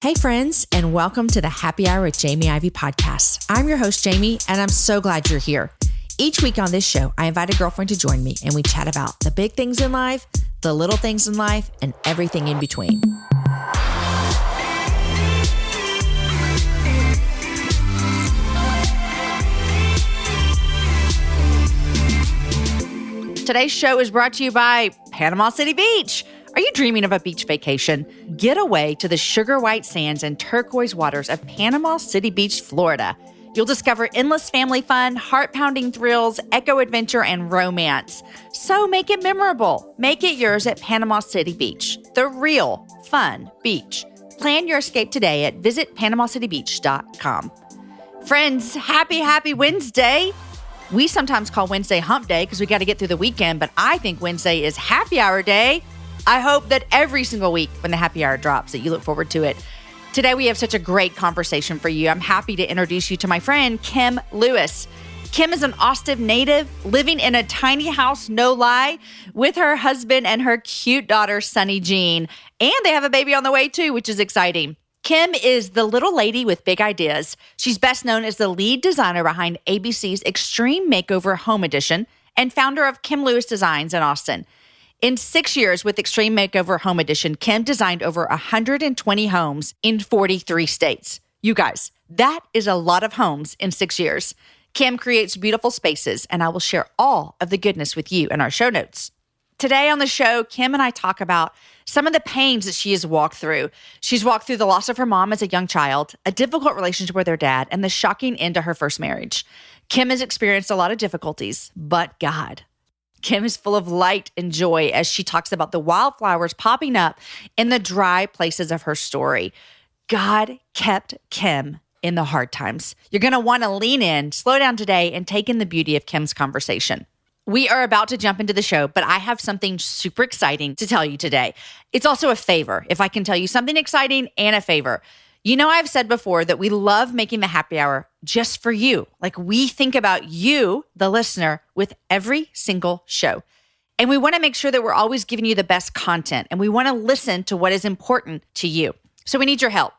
Hey friends, and welcome to the Happy Hour with Jamie Ivey podcast. I'm your host, Jamie, and I'm so glad you're here. Each week on this show, I invite a girlfriend to join me and we chat about the big things in life, the little things in life, and everything in between. Today's show is brought to you by Panama City Beach. Are you dreaming of a beach vacation? Get away to the sugar white sands and turquoise waters of Panama City Beach, Florida. You'll discover endless family fun, heart-pounding thrills, eco-adventure, and romance. So make it memorable. Make it yours at Panama City Beach, the real fun beach. Plan your escape today at visitpanamacitybeach.com. Friends, happy Wednesday. We sometimes call Wednesday hump day because we got to get through the weekend, but I think Wednesday is happy hour day. I hope that every single week when the happy hour drops that you look forward to it. Today we have such a great conversation for you. I'm happy to introduce you to my friend, Kim Lewis. Kim is an Austin native living in a tiny house, no lie, with her husband and her cute daughter, Sunny Jean. And they have a baby on the way too, which is exciting. Kim is the little lady with big ideas. She's best known as the lead designer behind ABC's Extreme Makeover Home Edition and founder of Kim Lewis Designs in Austin. In 6 years with Extreme Makeover Home Edition, Kim designed over 120 homes in 43 states. You guys, that is a lot of homes in 6 years. Kim creates beautiful spaces, and I will share all of the goodness with you in our show notes. Today on the show, Kim and I talk about some of the pains that she has walked through. She's walked through the loss of her mom as a young child, a difficult relationship with her dad, and the shocking end to her first marriage. Kim has experienced a lot of difficulties, but God. Kim is full of light and joy as she talks about the wildflowers popping up in the dry places of her story. God kept Kim in the hard times. You're going to want to lean in, slow down today, and take in the beauty of Kim's conversation. We are about to jump into the show, but I have something super exciting to tell you today. It's also a favor, if I can tell you something exciting and a favor. You know, I've said before that we love making the happy hour just for you. Like we think about you, the listener, with every single show. And we want to make sure that we're always giving you the best content and we want to listen to what is important to you. So we need your help.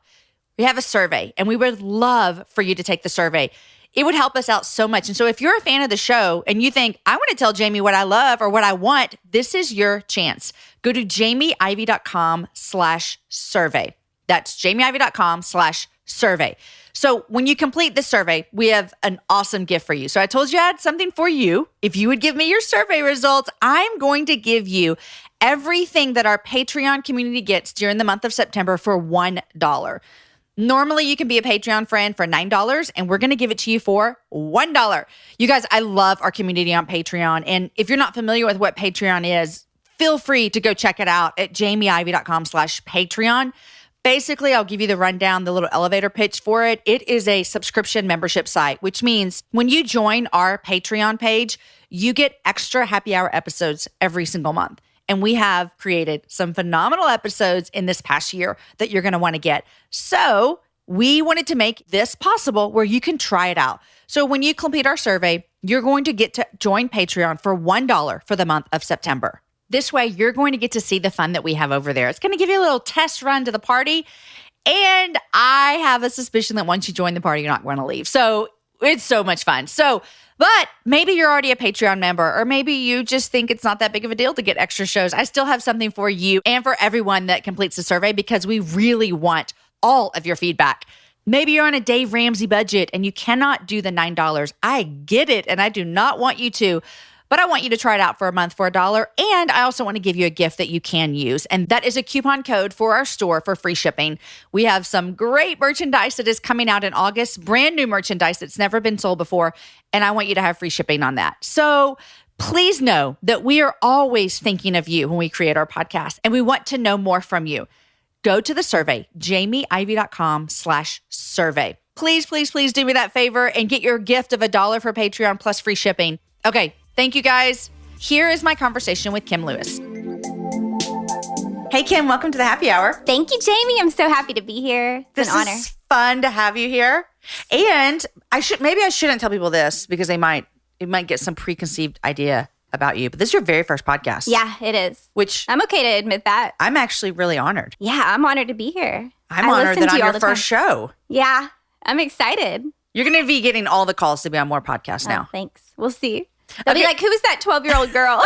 We have a survey and we would love for you to take the survey. It would help us out so much. And so if you're a fan of the show and you think, I want to tell Jamie what I love or what I want, this is your chance. Go to jamieivey.com/survey. That's jamieivey.com/survey. So when you complete the survey, we have an awesome gift for you. So I told you I had something for you. If you would give me your survey results, I'm going to give you everything that our Patreon community gets during the month of September for $1. Normally, you can be a Patreon friend for $9, and we're going to give it to you for $1. You guys, I love our community on Patreon. And if you're not familiar with what Patreon is, feel free to go check it out at jamieivey.com/Patreon. Basically, I'll give you the rundown, the little elevator pitch for it. It is a subscription membership site, which means when you join our Patreon page, you get extra happy hour episodes every single month. And we have created some phenomenal episodes in this past year that you're going to want to get. So we wanted to make this possible where you can try it out. So when you complete our survey, you're going to get to join Patreon for $1 for the month of September. This way, you're going to get to see the fun that we have over there. It's going to give you a little test run to the party. And I have a suspicion that once you join the party, you're not going to leave. So it's so much fun. But maybe you're already a Patreon member, or maybe you just think it's not that big of a deal to get extra shows. I still have something for you and for everyone that completes the survey because we really want all of your feedback. Maybe you're on a Dave Ramsey budget and you cannot do the $9. I get it, and I do not want you to. But I want you to try it out for a month for $1. And I also want to give you a gift that you can use. And that is a coupon code for our store for free shipping. We have some great merchandise that is coming out in August, brand new merchandise that's never been sold before. And I want you to have free shipping on that. So please know that we are always thinking of you when we create our podcast. And we want to know more from you. Go to the survey, jamieivey.com/survey. Please, please, please do me that favor and get your gift of $1 for Patreon plus free shipping. Okay. Thank you, guys. Here is my conversation with Kim Lewis. Hey, Kim, welcome to the happy hour. Thank you, Jamie. I'm so happy to be here. It's an honor. This is fun to have you here. And I shouldn't tell people this because it might get some preconceived idea about you, but this is your very first podcast. Yeah, it is. Which I'm okay to admit that. I'm actually really honored. Yeah, I'm honored to be here. I'm honored that I'm your first show. Yeah, I'm excited. You're going to be getting all the calls to be on more podcasts now. Thanks. We'll see. They'll be like, who is that 12-year-old girl?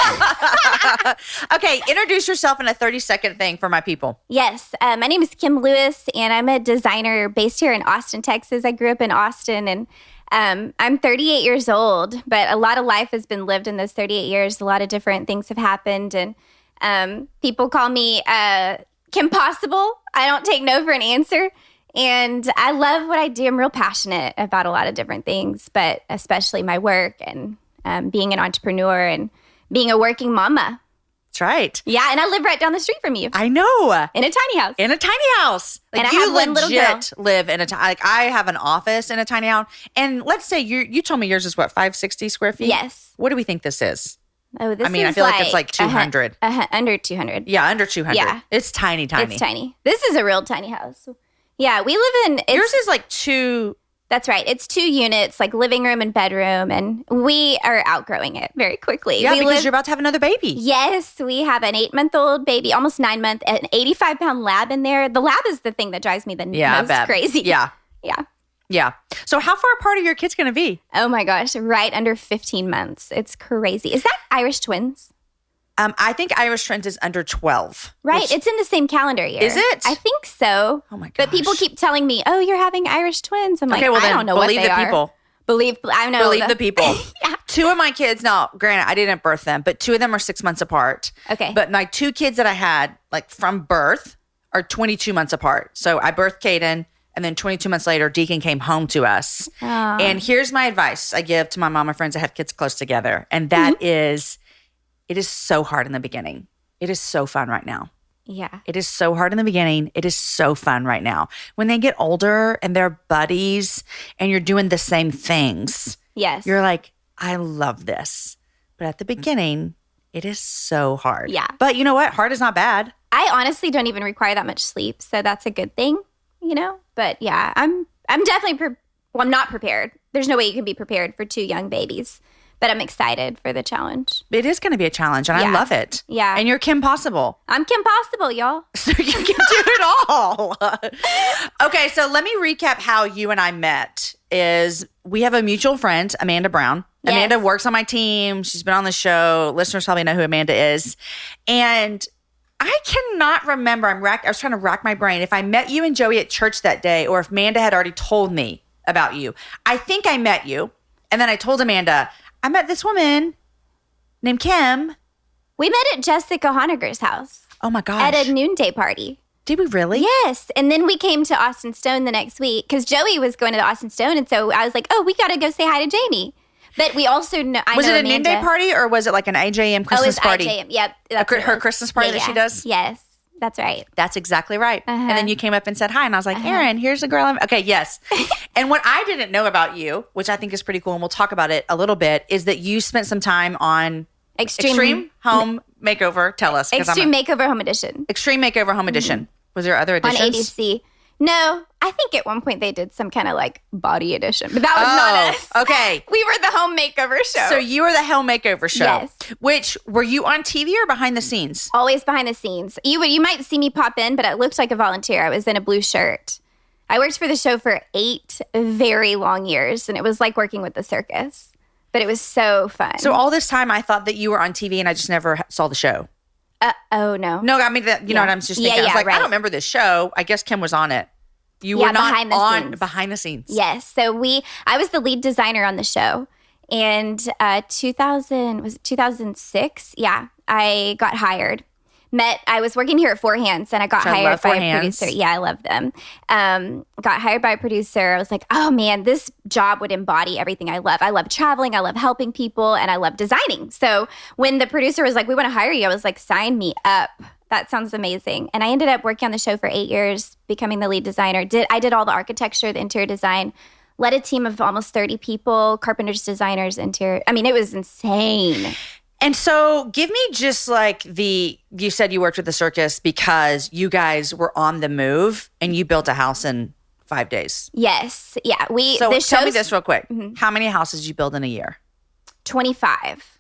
Okay, introduce yourself in a 30-second thing for my people. Yes. My name is Kim Lewis, and I'm a designer based here in Austin, Texas. I grew up in Austin, and I'm 38 years old, but a lot of life has been lived in those 38 years. A lot of different things have happened, and people call me Kim Possible. I don't take no for an answer. And I love what I do. I'm real passionate about a lot of different things, but especially my work and being an entrepreneur and being a working mama. That's right. Yeah, and I live right down the street from you. I know. In a tiny house. In a tiny house. Like, and I you have one little girl. Live in a like I have an office in a tiny house. And let's say you told me yours is what, 560 square feet? Yes. What do we think this is? Oh, this is I feel like it's like 200. Under 200. Yeah, under 200. Yeah. It's tiny. It's tiny. This is a real tiny house. Yeah, we live in... Yours is like 2... That's right. It's 2 units, like living room and bedroom, and we are outgrowing it very quickly. Yeah, because you're about to have another baby. Yes, we have an 8-month-old baby, almost 9-month, an 85-pound lab in there. The lab is the thing that drives me the most crazy. Yeah. Yeah. So how far apart are your kids going to be? Oh my gosh, right under 15 months. It's crazy. Is that Irish twins? I think Irish twins is under 12. Right. It's in the same calendar year. Is it? I think so. Oh my gosh. But people keep telling me, oh, you're having Irish twins. I'm like, okay, well, I don't know what they are. Believe the people. I know. Believe the people. Yeah. 2 of my kids, now, granted, I didn't birth them, but 2 of them are 6 months apart. Okay. But my 2 kids that I had, like from birth, are 22 months apart. So I birthed Caden, and then 22 months later, Deacon came home to us. Oh. And here's my advice I give to my mama friends that have kids close together. And that is, it is so hard in the beginning. It is so fun right now. Yeah. It is so hard in the beginning. It is so fun right now. When they get older and they're buddies and you're doing the same things. Yes. You're like, I love this. But at the beginning, it is so hard. Yeah. But you know what? Hard is not bad. I honestly don't even require that much sleep, so that's a good thing, you know? But yeah, I'm definitely, I'm not prepared. There's no way you can be prepared for 2 young babies. But I'm excited for the challenge. It is going to be a challenge, and I love it. Yeah. And you're Kim Possible. I'm Kim Possible, y'all. So you can do it all. Okay, so let me recap how you and I met. Is we have a mutual friend, Amanda Brown. Yes. Amanda works on my team. She's been on the show. Listeners probably know who Amanda is. And I cannot remember. I was trying to rack my brain if I met you and Joey at church that day or if Amanda had already told me about you. I think I met you. And then I told Amanda, I met this woman named Kim. We met at Jessica Honegger's house. Oh my gosh. At a noonday party. Did we really? Yes. And then we came to Austin Stone the next week because Joey was going to the Austin Stone. And so I was like, oh, we got to go say hi to Janie. But we also know. Was it a noonday party or was it like an AJM Christmas party? IJM. Yep. Her Christmas party that she does? Yes. That's right. That's exactly right. And then you came up and said hi. And I was like, Erin, here's a girl. Okay, yes. And what I didn't know about you, which I think is pretty cool, and we'll talk about it a little bit, is that you spent some time on Extreme Home Makeover. Tell us. Extreme Makeover Home Edition. Extreme Makeover Home Edition. Was there other editions? On ADC. No, I think at one point they did some kind of like body edition, but that was not us. Okay. We were the home makeover show. So you were the home makeover show. Yes. Which, were you on TV or behind the scenes? Always behind the scenes. You might see me pop in, but it looked like a volunteer. I was in a blue shirt. I worked for the show for 8 very long years, and it was like working with the circus, but it was so fun. So all this time I thought that you were on TV and I just never saw the show. Oh, no. No, I mean, you know what I'm just thinking. I was like, right. I don't remember this show. I guess Kim was on it. You were not behind the scenes. Yes. So I was the lead designer on the show. And 2006? Yeah. I got hired. I was working here at Four Hands and I got hired by a producer. Yeah, I love them. Got hired by a producer. I was like, oh man, this job would embody everything I love. I love traveling. I love helping people and I love designing. So when the producer was like, we want to hire you, I was like, sign me up. That sounds amazing. And I ended up working on the show for 8 years, becoming the lead designer. I did all the architecture, the interior design, led a team of almost 30 people, carpenters, designers, interior. I mean, it was insane. And so give me just like you said you worked with the circus because you guys were on the move and you built a house in 5 days. Yes. Yeah. So tell me this real quick. Mm-hmm. How many houses did you build in a year? 25.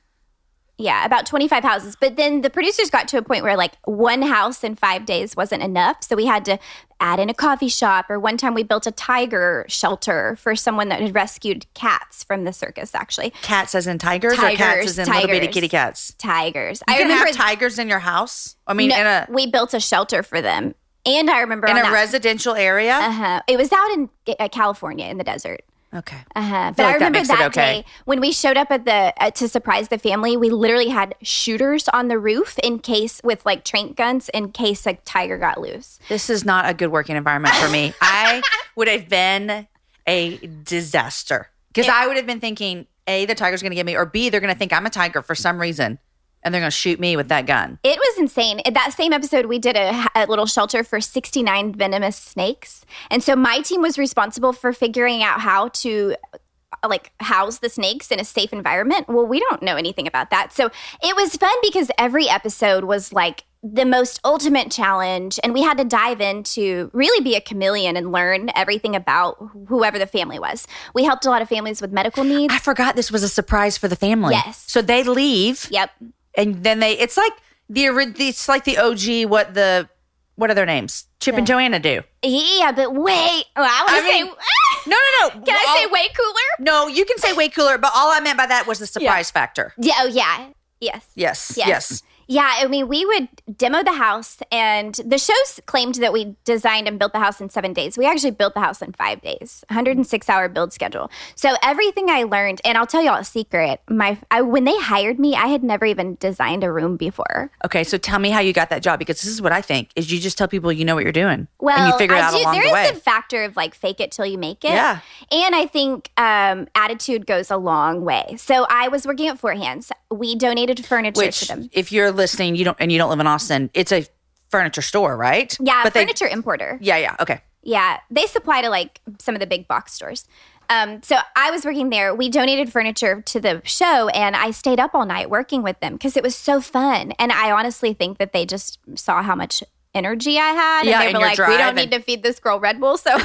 Yeah, about 25 houses. But then the producers got to a point where like one house in 5 days wasn't enough. So we had to add in a coffee shop. Or one time we built a tiger shelter for someone that had rescued cats from the circus, actually. Cats as in tigers or cats as in little bitty kitty cats? Tigers. You can have tigers in your house? I mean, we built a shelter for them. And I remember in a residential area? It was out in California in the desert. Okay. But I remember that day when we showed up at to surprise the family, we literally had shooters on the roof in case with like tranq guns in case a tiger got loose. This is not a good working environment for me. I would have been a disaster because I would have been thinking, A, the tiger's going to get me, or B, they're going to think I'm a tiger for some reason. And they're going to shoot me with that gun. It was insane. In that same episode, we did a little shelter for 69 venomous snakes. And so my team was responsible for figuring out how to like house the snakes in a safe environment. Well, we don't know anything about that. So it was fun because every episode was like the most ultimate challenge. And we had to dive into really be a chameleon and learn everything about whoever the family was. We helped a lot of families with medical needs. I forgot this was a surprise for the family. Yes. So they leave. Yep. And then it's like the OG. What are their names? Chip and Joanna do. Yeah, but wait. Oh, I mean, no. Can I say way cooler? No, you can say way cooler. But all I meant by that was the surprise factor. Yeah. Oh, yeah. Yes. Yeah, I mean, we would demo the house, and the shows claimed that we designed and built the house in 7 days. We actually built the house in 5 days, 106-hour build schedule. So everything I learned, and I'll tell y'all a secret, when they hired me, I had never even designed a room before. Okay, so tell me how you got that job, because this is what I think, is you just tell people you know what you're doing. Well, and you figure it out along the way. There is a factor of like fake it till you make it. Yeah. And I think attitude goes a long way. So I was working at Four Hands. We donated furniture to them. If you're listening, you don't live in Austin, it's a furniture store, right? Yeah, but furniture importer. Yeah, okay. Yeah, they supply to like some of the big box stores. So I was working there. We donated furniture to the show, and I stayed up all night working with them because it was so fun. And I honestly think that they just saw how much energy I had, and they were like, "We don't need to feed this girl Red Bull." So,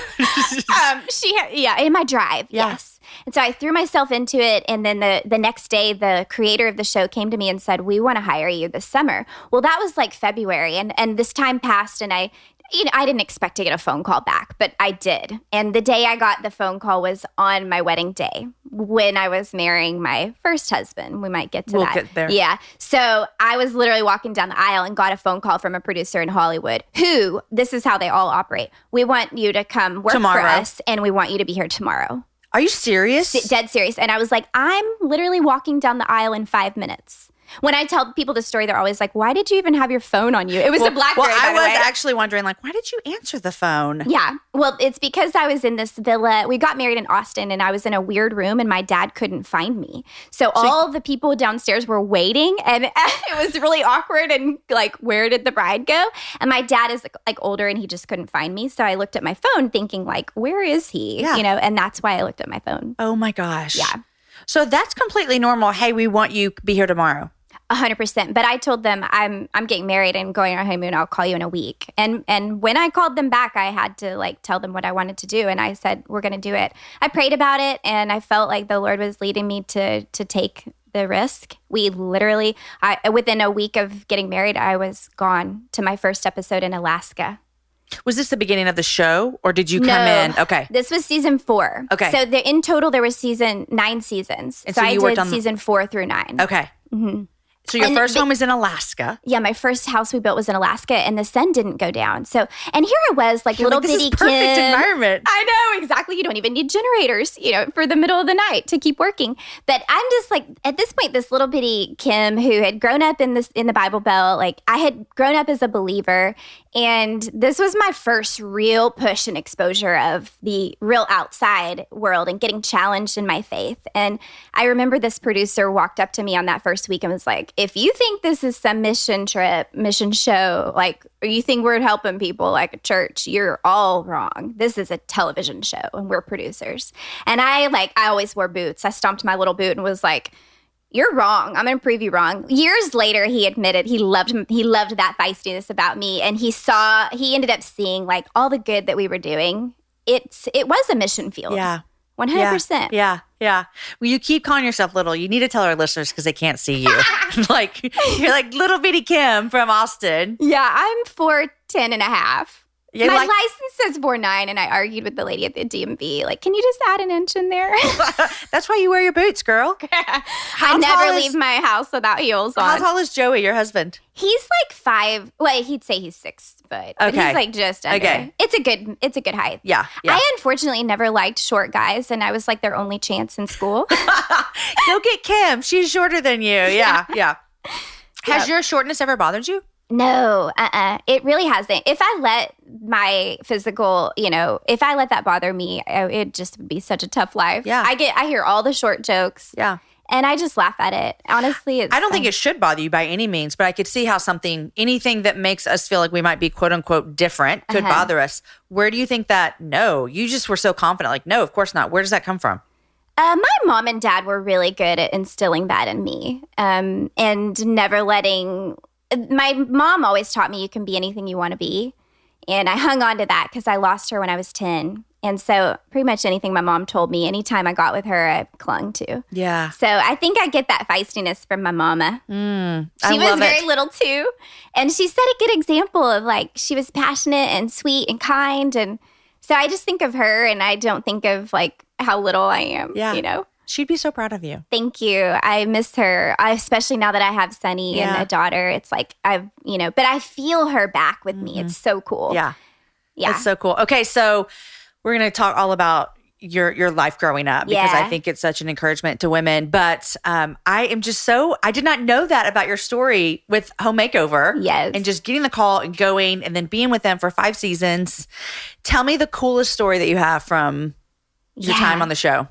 in my drive, yes. And so I threw myself into it, and then the next day, the creator of the show came to me and said, "We want to hire you this summer." Well, that was like February, and this time passed, and I didn't expect to get a phone call back, but I did. And the day I got the phone call was on my wedding day when I was marrying my first husband. We might get to that. We'll get there. Yeah. So I was literally walking down the aisle and got a phone call from a producer in Hollywood who, this is how they all operate. "We want you to come work for us, and we want you to be here tomorrow." Are you serious? Dead serious. And I was like, I'm literally walking down the aisle in 5 minutes. When I tell people the story, they're always like, "Why did you even have your phone on you?" It was a BlackBerry. Well, I was actually wondering, like, why did you answer the phone? Yeah. Well, it's because I was in this villa. We got married in Austin, and I was in a weird room, and my dad couldn't find me. So all the people downstairs were waiting, and it was really awkward. And like, where did the bride go? And my dad is like older, and he just couldn't find me. So I looked at my phone, thinking like, where is he? Yeah. And that's why I looked at my phone. Oh my gosh. Yeah. So that's completely normal. Hey, we want you to be here tomorrow. 100%. But I told them I'm getting married and going on a honeymoon. I'll call you in a week. And when I called them back, I had to like tell them what I wanted to do. And I said, we're going to do it. I prayed about it, and I felt like the Lord was leading me to take the risk. We literally, within a week of getting married, I was gone to my first episode in Alaska. Was this the beginning of the show, or did you come in? Okay. This was season 4. Okay. So in total, there was 9 seasons. And so I did season 4 through 9. Okay. Mm-hmm. So your first home is in Alaska. Yeah, my first house we built was in Alaska, and the sun didn't go down. So, and here I was, like little bitty kid. Perfect environment. I know, exactly. You don't even need generators, for the middle of the night to keep working. But I'm just like, at this point, this little bitty Kim who had grown up in the Bible Belt, like I had grown up as a believer, and this was my first real push and exposure of the real outside world and getting challenged in my faith. And I remember this producer walked up to me on that first week and was like, "If you think this is some mission show, like, or you think we're helping people like a church, you're all wrong. This is a television show, and we're producers." And I always wore boots. I stomped my little boot and was like, "You're wrong. I'm going to prove you wrong." Years later, he admitted he loved that feistiness about me, and he ended up seeing like all the good that we were doing. It was a mission field. Yeah. 100%. Yeah. Well, you keep calling yourself little. You need to tell our listeners because they can't see you. Like, you're like little bitty Kim from Austin. Yeah, I'm 4'10" and a half. Yeah, my license says 4'9", and I argued with the lady at the DMV. Like, can you just add an inch in there? That's why you wear your boots, girl. I never leave my house without heels on. How tall is Joey, your husband? He's like 5. Well, he'd say he's 6 foot. But he's like just under. Okay. It's a good height. Yeah. I unfortunately never liked short guys, and I was like their only chance in school. Go get Kim. She's shorter than you. Yeah. Has your shortness ever bothered you? No, it really hasn't. If I let my physical, if I let that bother me, it just would be such a tough life. Yeah. I hear all the short jokes. Yeah. And I just laugh at it. Honestly, I don't think it should bother you by any means, but I could see how anything that makes us feel like we might be quote unquote different could bother us. Where do you think that, no, you just were so confident, like, no, of course not. Where does that come from? My mom and dad were really good at instilling that in me, and never letting. My mom always taught me you can be anything you want to be. And I hung on to that because I lost her when I was 10. And so pretty much anything my mom told me, anytime I got with her, I clung to. Yeah. So I think I get that feistiness from my mama. She was very little too. And she set a good example of like, she was passionate and sweet and kind. And so I just think of her and I don't think of like how little I am, She'd be so proud of you. Thank you. I miss her, especially now that I have Sunny and a daughter. It's like but I feel her back with me. It's so cool. Yeah. It's so cool. Okay, so we're going to talk all about your life growing up because I think it's such an encouragement to women. But I did not know that about your story with Home Makeover. Yes. And just getting the call and going and then being with them for 5 seasons. Tell me the coolest story that you have from your time on the show.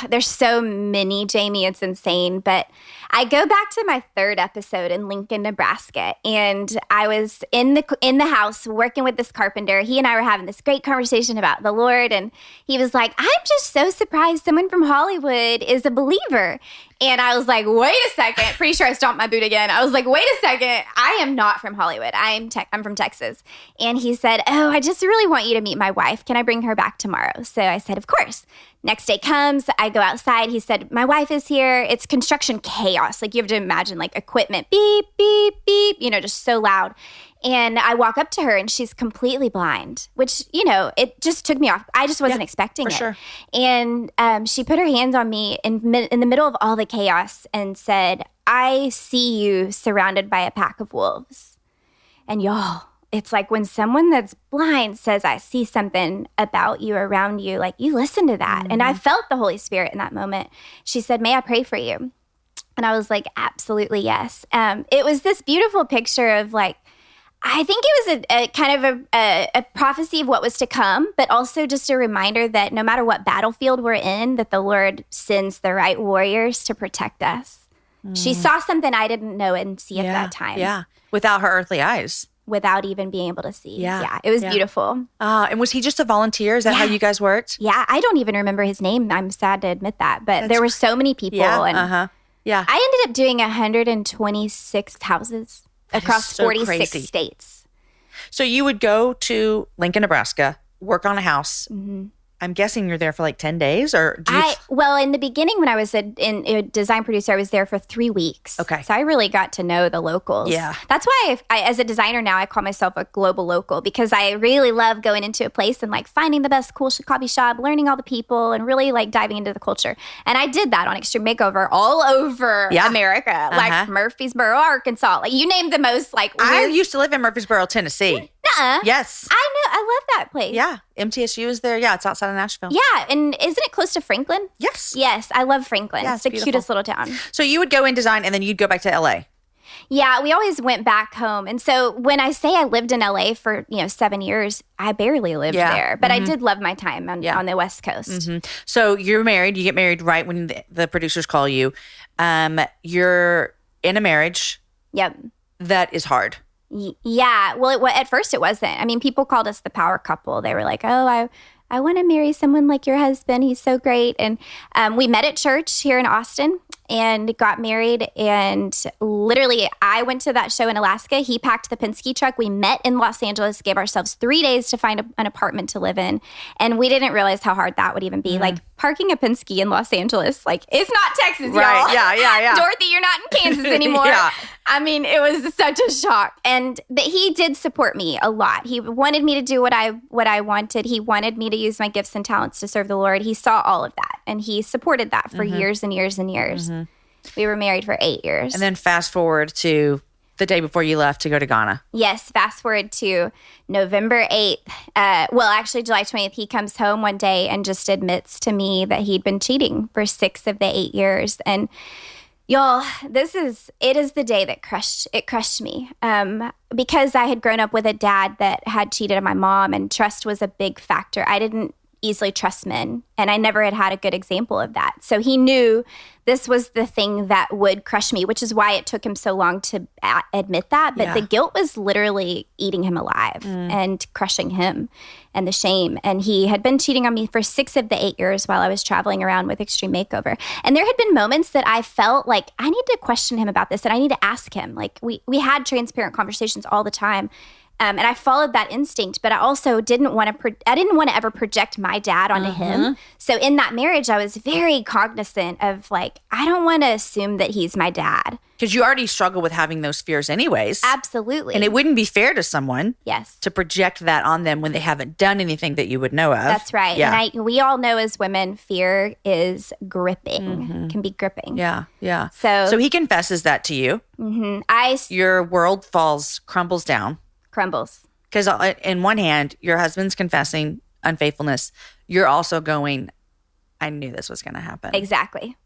There's so many, Jamie. It's insane. But I go back to my 3rd episode in Lincoln, Nebraska, and I was in the house working with this carpenter. He and I were having this great conversation about the Lord, and he was like, "I'm just so surprised someone from Hollywood is a believer." And I was like, wait a second. Pretty sure I stomped my boot again. I was like, wait a second. I am not from Hollywood. I'm from Texas. And he said, "Oh, I just really want you to meet my wife. Can I bring her back tomorrow?" So I said, of course. Next day comes, I go outside. He said, "My wife is here." It's construction chaos. Like you have to imagine like equipment, beep, beep, beep, just so loud. And I walk up to her and she's completely blind, which, it just took me off. I just wasn't expecting it. Sure. And she put her hands on me in the middle of all the chaos and said, "I see you surrounded by a pack of wolves." And y'all, it's like when someone that's blind says, "I see something about you, around you," like you listen to that. And I felt the Holy Spirit in that moment. She said, "May I pray for you?" And I was like, absolutely yes. It was this beautiful picture of like, I think it was a kind of a prophecy of what was to come, but also just a reminder that no matter what battlefield we're in, that the Lord sends the right warriors to protect us. She saw something I didn't know and see at that time. Yeah, without her earthly eyes. Without even being able to see. Yeah. It was beautiful. And was he just a volunteer? Is that how you guys worked? Yeah, I don't even remember his name. I'm sad to admit that. But there were so many people. Yeah, Yeah. I ended up doing 126 houses across 46 states. So you would go to Lincoln, Nebraska, work on a house. Mm-hmm. I'm guessing you're there for like 10 days or well, in the beginning when I was a design producer, I was there for 3 weeks. Okay. So I really got to know the locals. Yeah. That's why as a designer now, I call myself a global local because I really love going into a place and like finding the best cool coffee shop, learning all the people and really like diving into the culture. And I did that on Extreme Makeover all over America, like Murfreesboro, Arkansas, like you name the most like weird. I used to live in Murfreesboro, Tennessee. Nuh-uh. Yes. I know. I love that place. Yeah. MTSU is there. Yeah. It's outside of Nashville. Yeah. And isn't it close to Franklin? Yes. Yes. I love Franklin. Yeah, it's the beautiful. cutest little town. So you would go in design and then you'd go back to LA. Yeah. We always went back home. And so when I say I lived in LA for, 7 years, I barely lived there. But I did love my time on the West Coast. Mm-hmm. So you're married. You get married right when the producers call you. You're in a marriage. Yep. That is hard. Yeah. Well, at first it wasn't. I mean, people called us the power couple. They were like, "Oh, I want to marry someone like your husband. He's so great." And we met at church here in Austin and got married. And literally, I went to that show in Alaska. He packed the Penske truck. We met in Los Angeles, gave ourselves 3 days to find an apartment to live in. And we didn't realize how hard that would even be. Like parking a Penske in Los Angeles, like, it's not Texas, y'all. Right, yeah. Dorothy, you're not in Kansas anymore. Yeah. I mean, it was such a shock. But he did support me a lot. He wanted me to do what I wanted. He wanted me to use my gifts and talents to serve the Lord. He saw all of that, and he supported that for years and years and years. We were married for 8 years. And then fast forward to the day before you left to go to Ghana. Yes, fast forward to November 8th. Actually, July 20th, he comes home one day and just admits to me that he'd been cheating for 6 of the 8 years. And y'all, it is the day that crushed me. Because I had grown up with a dad that had cheated on my mom, and trust was a big factor. I didn't easily trust men, and I never had a good example of that. So he knew this was the thing that would crush me, which is why it took him so long to admit that. But the guilt was literally eating him alive and crushing him, and the shame. And he had been cheating on me for 6 of the 8 years while I was traveling around with Extreme Makeover. And there had been moments that I felt like I need to question him about this, and I need to ask him. Like, we had transparent conversations all the time. And I followed that instinct, but I also didn't want to ever project my dad onto him. So in that marriage, I was very cognizant of, like, I don't want to assume that he's my dad. Because you already struggle with having those fears anyways. Absolutely. And it wouldn't be fair to someone yes, to project that on them when they haven't done anything that you would know of. That's right. Yeah. And we all know as women, fear is can be gripping. Yeah, yeah. So he confesses that to you. Your world crumbles down. Crumbles. Because in one hand, your husband's confessing unfaithfulness. You're also going, I knew this was going to happen. Exactly.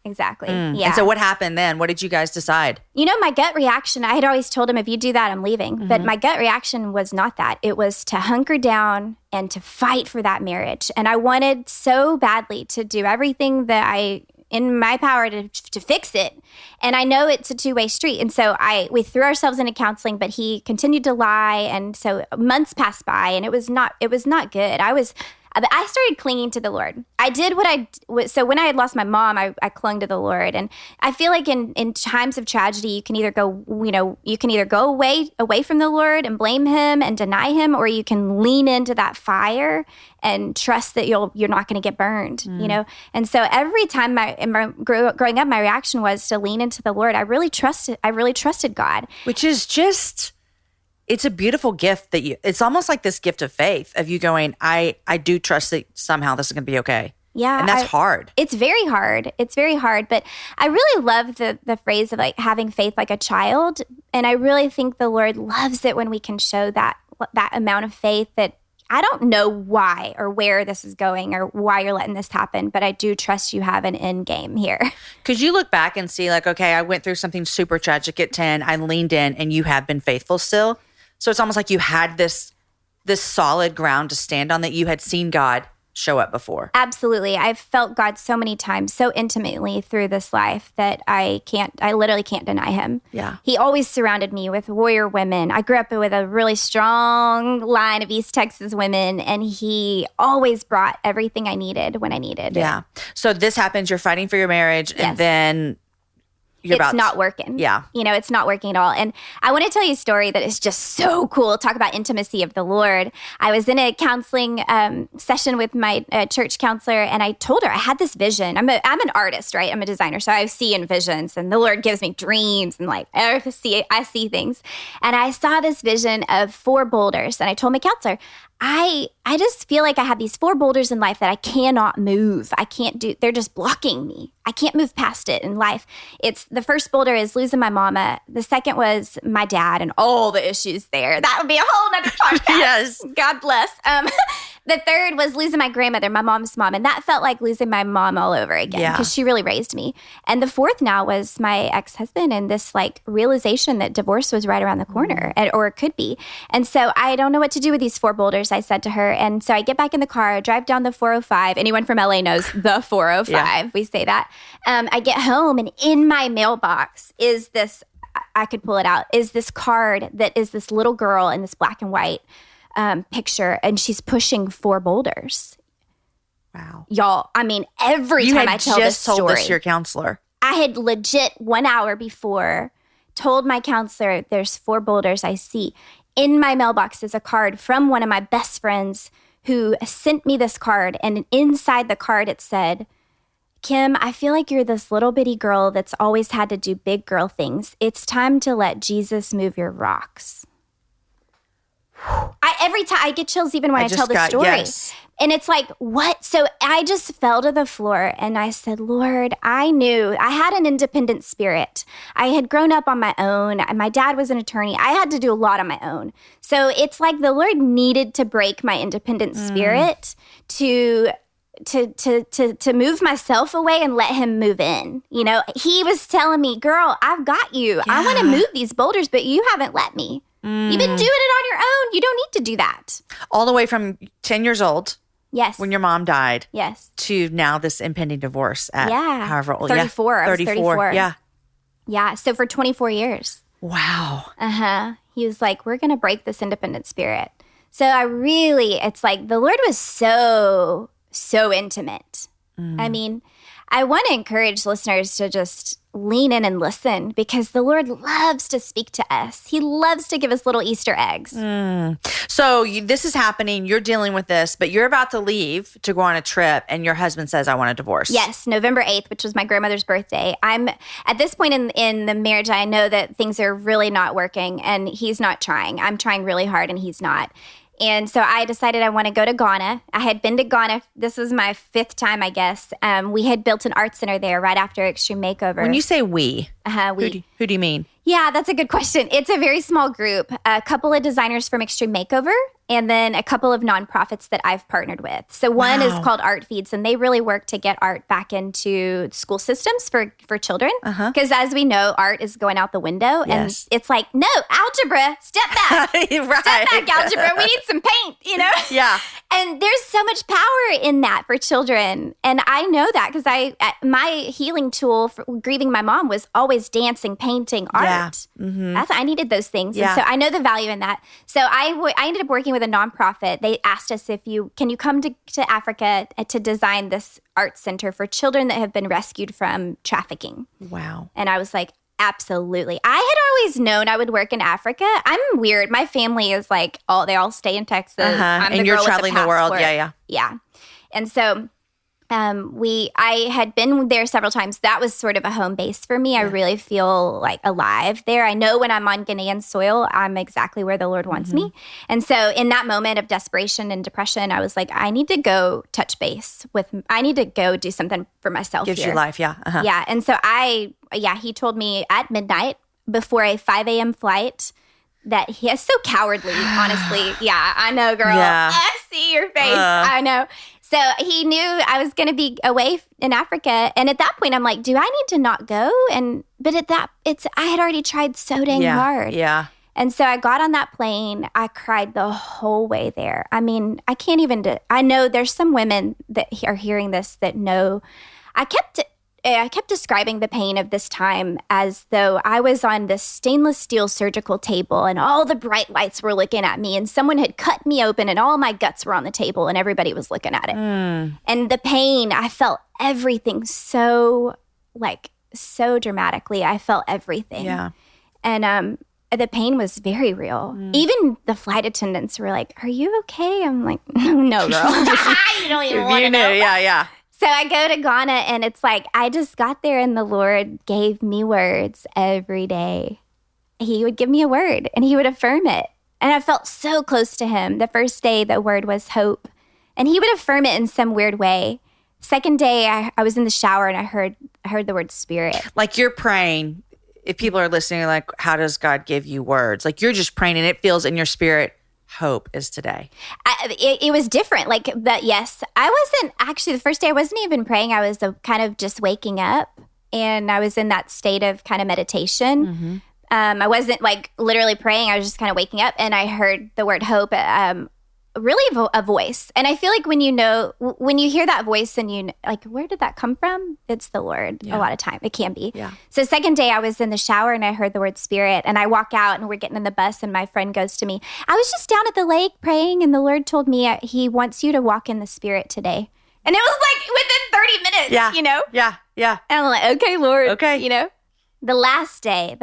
Yeah. And so what happened then? What did you guys decide? You know, my gut reaction, I had always told him, if you do that, I'm leaving. But my gut reaction was not that. It was to hunker down and to fight for that marriage. And I wanted so badly to do everything that in my power to fix it. And I know it's a two-way street. And so we threw ourselves into counseling, but he continued to lie. And so months passed by, and it was not good. I started clinging to the Lord. I did so when I had lost my mom, I clung to the Lord. And I feel like in times of tragedy, you can either go away from the Lord and blame him and deny him, or you can lean into that fire and trust that you're not going to get burned, you know? And so every time growing up, my reaction was to lean into the Lord. I really trusted God. Which is just... It's a beautiful gift it's almost like this gift of faith of you going, I do trust that somehow this is going to be okay. Yeah. And that's hard. It's very hard. But I really love the phrase of, like, having faith like a child. And I really think the Lord loves it when we can show that amount of faith that I don't know why or where this is going or why you're letting this happen, but I do trust you have an end game here. Could you look back and see, like, okay, I went through something super tragic at 10, I leaned in, and you have been faithful still? So it's almost like you had this solid ground to stand on, that you had seen God show up before. Absolutely. I've felt God so many times, so intimately through this life that I literally can't deny him. Yeah. He always surrounded me with warrior women. I grew up with a really strong line of East Texas women, and he always brought everything I needed when I needed it. Yeah. So this happens, you're fighting for your marriage, and then... It's not working. Yeah. You know, it's not working at all. And I want to tell you a story that is just so cool. Talk about intimacy of the Lord. I was in a counseling session with my church counselor, and I told her I had this vision. I'm an artist, right? I'm a designer. So I see in visions, and the Lord gives me dreams, and, like, I see things. And I saw this vision of 4 boulders. And I told my counselor, I just feel like I have these 4 boulders in life that I cannot move. They're just blocking me. I can't move past it in life. The first boulder is losing my mama. The second was my dad and all the issues there. That would be a whole nother podcast. Yes. God bless. The third was losing my grandmother, my mom's mom. And that felt like losing my mom all over again because she really raised me. And the fourth now was my ex-husband, and this, like, realization that divorce was right around the corner, or it could be. And so I don't know what to do with these 4 boulders, I said to her. And so I get back in the car, drive down the 405. Anyone from LA knows the 405. Yeah. We say that. I get home, and in my mailbox is this, I could pull it out, is this card that is this little girl in this black and white picture, and she's pushing 4 boulders. Wow. Y'all, I mean, every time I tell this story. You had just told this to your counselor. I had legit 1 hour before told my counselor, there's 4 boulders I see. In my mailbox is a card from one of my best friends who sent me this card. And inside the card, it said, Kim, I feel like you're this little bitty girl that's always had to do big girl things. It's time to let Jesus move your rocks. Every time I get chills even when I tell the story. Yes. And it's like, what? So I just fell to the floor and I said, Lord, I knew I had an independent spirit. I had grown up on my own. My dad was an attorney. I had to do a lot on my own. So it's like the Lord needed to break my independent spirit to move myself away and let him move in. You know, he was telling me, girl, I've got you. Yeah. I want to move these boulders, but you haven't let me. You've been doing it on your own. You don't need to do that. All the way from 10 years old. Yes. When your mom died. Yes. To now this impending divorce at however old. 34. Yeah. 34. Yeah. Yeah. So for 24 years. Wow. Uh-huh. He was like, we're going to break this independent spirit. So it's like the Lord was so intimate. I mean, I want to encourage listeners to just lean in and listen because the Lord loves to speak to us. He loves to give us little Easter eggs. So this is happening. You're dealing with this, but you're about to leave to go on a trip and your husband says, I want a divorce. Yes, November 8th, which was my grandmother's birthday. I'm at this point in the marriage, I know that things are really not working and he's not trying. I'm trying really hard and he's not. And so I decided I want to go to Ghana. I had been to Ghana. This was my 5th time, I guess. We had built an art center there right after Extreme Makeover. When you say we, we. Who do you mean? Yeah, that's a good question. It's a very small group, a couple of designers from Extreme Makeover, and then a couple of nonprofits that I've partnered with. So one is called Art Feeds, and they really work to get art back into school systems for children. Because as we know, art is going out the window. Yes. And it's like, no, algebra, step back. Right. Step back, algebra. We need some paint, you know? Yeah. And there's so much power in that for children. And I know that because my healing tool for grieving my mom was always dancing, painting, art. Yeah. Mm-hmm. I needed those things. Yeah. And so I know the value in that. So I ended up working with a nonprofit. They asked us can you come to Africa to design this art center for children that have been rescued from trafficking. Wow. And I was like, absolutely. I had always known I would work in Africa. I'm weird. My family is like, they all stay in Texas. I'm and you're traveling the world. Yeah. Yeah. And so I had been there several times. That was sort of a home base for me. I really feel like alive there. I know when I'm on Ghanaian soil, I'm exactly where the Lord wants me. And so in that moment of desperation and depression, I was like, I need to go touch base I need to go do something for myself. Gives you life. Yeah. Yeah. And so he told me at midnight before a 5 a.m. flight that he is so cowardly, honestly. Yeah, I know, girl. Yeah. I see your face. I know. So he knew I was going to be away in Africa. And at that point, I'm like, do I need to not go? But I had already tried so dang hard. Yeah. And so I got on that plane. I cried the whole way there. I mean, I can't even, I know there's some women that are hearing this that know. I kept describing the pain of this time as though I was on this stainless steel surgical table and all the bright lights were looking at me and someone had cut me open and all my guts were on the table and everybody was looking at it. And the pain, I felt everything so dramatically. I felt everything. Yeah. And the pain was very real. Even the flight attendants were like, "Are you okay?" I'm like, "No, girl." You don't even want to know. Yeah. So I go to Ghana and it's like, I just got there and the Lord gave me words every day. He would give me a word and he would affirm it. And I felt so close to him. The first day, the word was hope. And he would affirm it in some weird way. Second day, I was in the shower and I heard the word spirit. Like you're praying. If people are listening, like, how does God give you words? Like you're just praying and it feels in your spirit, hope is today. It was different. But yes, I wasn't actually, the first day I wasn't even praying. I was kind of just waking up and I was in that state of kind of meditation. I wasn't literally praying. I was just kind of waking up and I heard the word hope, really a voice. And I feel like when you hear that voice and you where did that come from? It's the Lord. A lot of time. It can be. Yeah. So second day I was in the shower and I heard the word spirit and I walk out and we're getting in the bus and my friend goes to me, I was just down at the lake praying and the Lord told me he wants you to walk in the spirit today. And it was within 30 minutes, you know? Yeah. And I'm like, okay, Lord. Okay. You know? The last day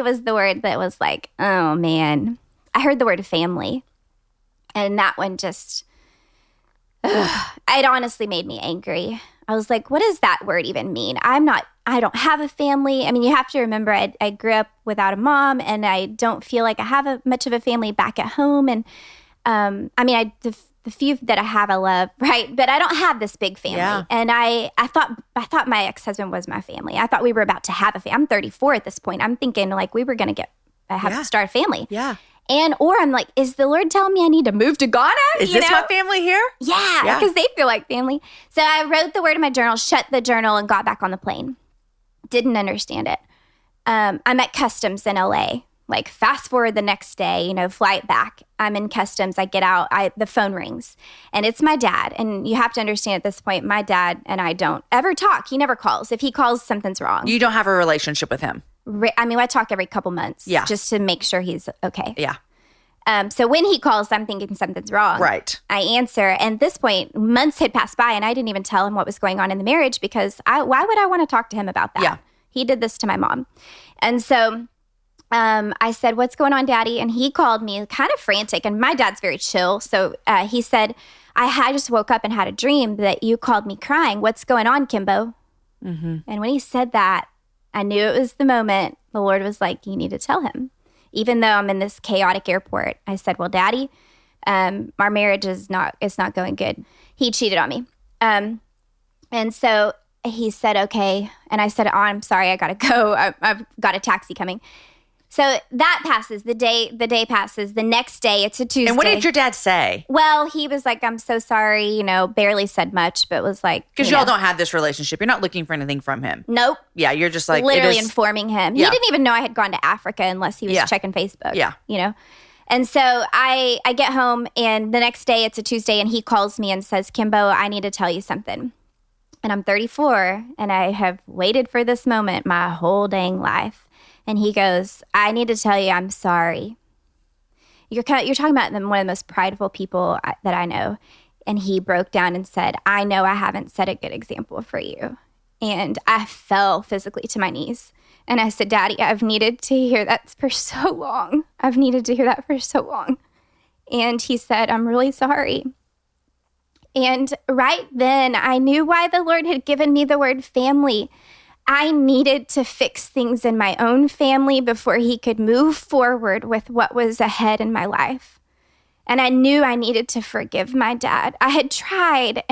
was the word that was like, oh man, I heard the word family. And that one just, It honestly made me angry. I was like, what does that word even mean? I don't have a family. I mean, you have to remember I grew up without a mom, and I don't feel like I have much of a family back at home. And the few that I have, I love, right? But I don't have this big family. Yeah. And I thought my ex-husband was my family. I thought we were about to have a family. I'm 34 at this point. I'm thinking like we were going to have to start a family. Yeah. Or I'm like, is the Lord telling me I need to move to Ghana? Is this my family here? Yeah, because they feel like family. So I wrote the word in my journal, shut the journal, and got back on the plane. Didn't understand it. I'm at customs in LA. Like fast forward the next day, flight back. I'm in customs. I get out. The phone rings, and it's my dad. And you have to understand at this point, my dad and I don't ever talk. He never calls. If he calls, something's wrong. You don't have a relationship with him. I talk every couple months, just to make sure he's okay. Yeah. So when he calls, I'm thinking something's wrong. Right. I answer. And at this point, months had passed by, and I didn't even tell him what was going on in the marriage because why would I want to talk to him about that? Yeah. He did this to my mom. And so I said, what's going on, Daddy? And he called me kind of frantic. And my dad's very chill. So he said, I just woke up and had a dream that you called me crying. What's going on, Kimbo? Mm-hmm. And when he said that, I knew it was the moment. The Lord was like, you need to tell him. Even though I'm in this chaotic airport, I said, well, Daddy, our marriage is not going good. He cheated on me. And so he said, okay. And I said, oh, I'm sorry, I got to go. I've got a taxi coming. So that passes. The day passes. The next day, it's a Tuesday. And what did your dad say? Well, he was like, I'm so sorry, barely said much, but was like. Because y'all don't have this relationship. You're not looking for anything from him. Nope. Yeah, you're just like. Literally informing him. Yeah. He didn't even know I had gone to Africa unless he was checking Facebook. Yeah. And so I get home, and the next day, it's a Tuesday, and he calls me and says, Kimbo, I need to tell you something. And I'm 34, and I have waited for this moment my whole dang life. And he goes, I need to tell you I'm sorry. You're talking about one of the most prideful people that I know. And he broke down and said, I know I haven't set a good example for you. And I fell physically to my knees. And I said, Daddy, I've needed to hear that for so long. I've needed to hear that for so long. And he said, I'm really sorry. And right then, I knew why the Lord had given me the word family. I needed to fix things in my own family before he could move forward with what was ahead in my life. And I knew I needed to forgive my dad. I had tried,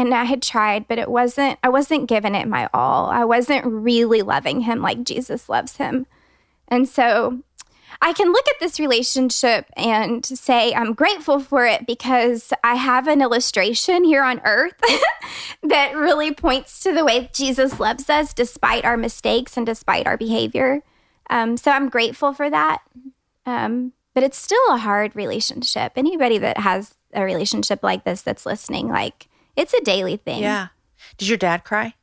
but I wasn't giving it my all. I wasn't really loving him like Jesus loves him. And so I can look at this relationship and say I'm grateful for it because I have an illustration here on earth that really points to the way Jesus loves us despite our mistakes and despite our behavior. So I'm grateful for that. But it's still a hard relationship. Anybody that has a relationship like this that's listening, like, it's a daily thing. Yeah. Did your dad cry?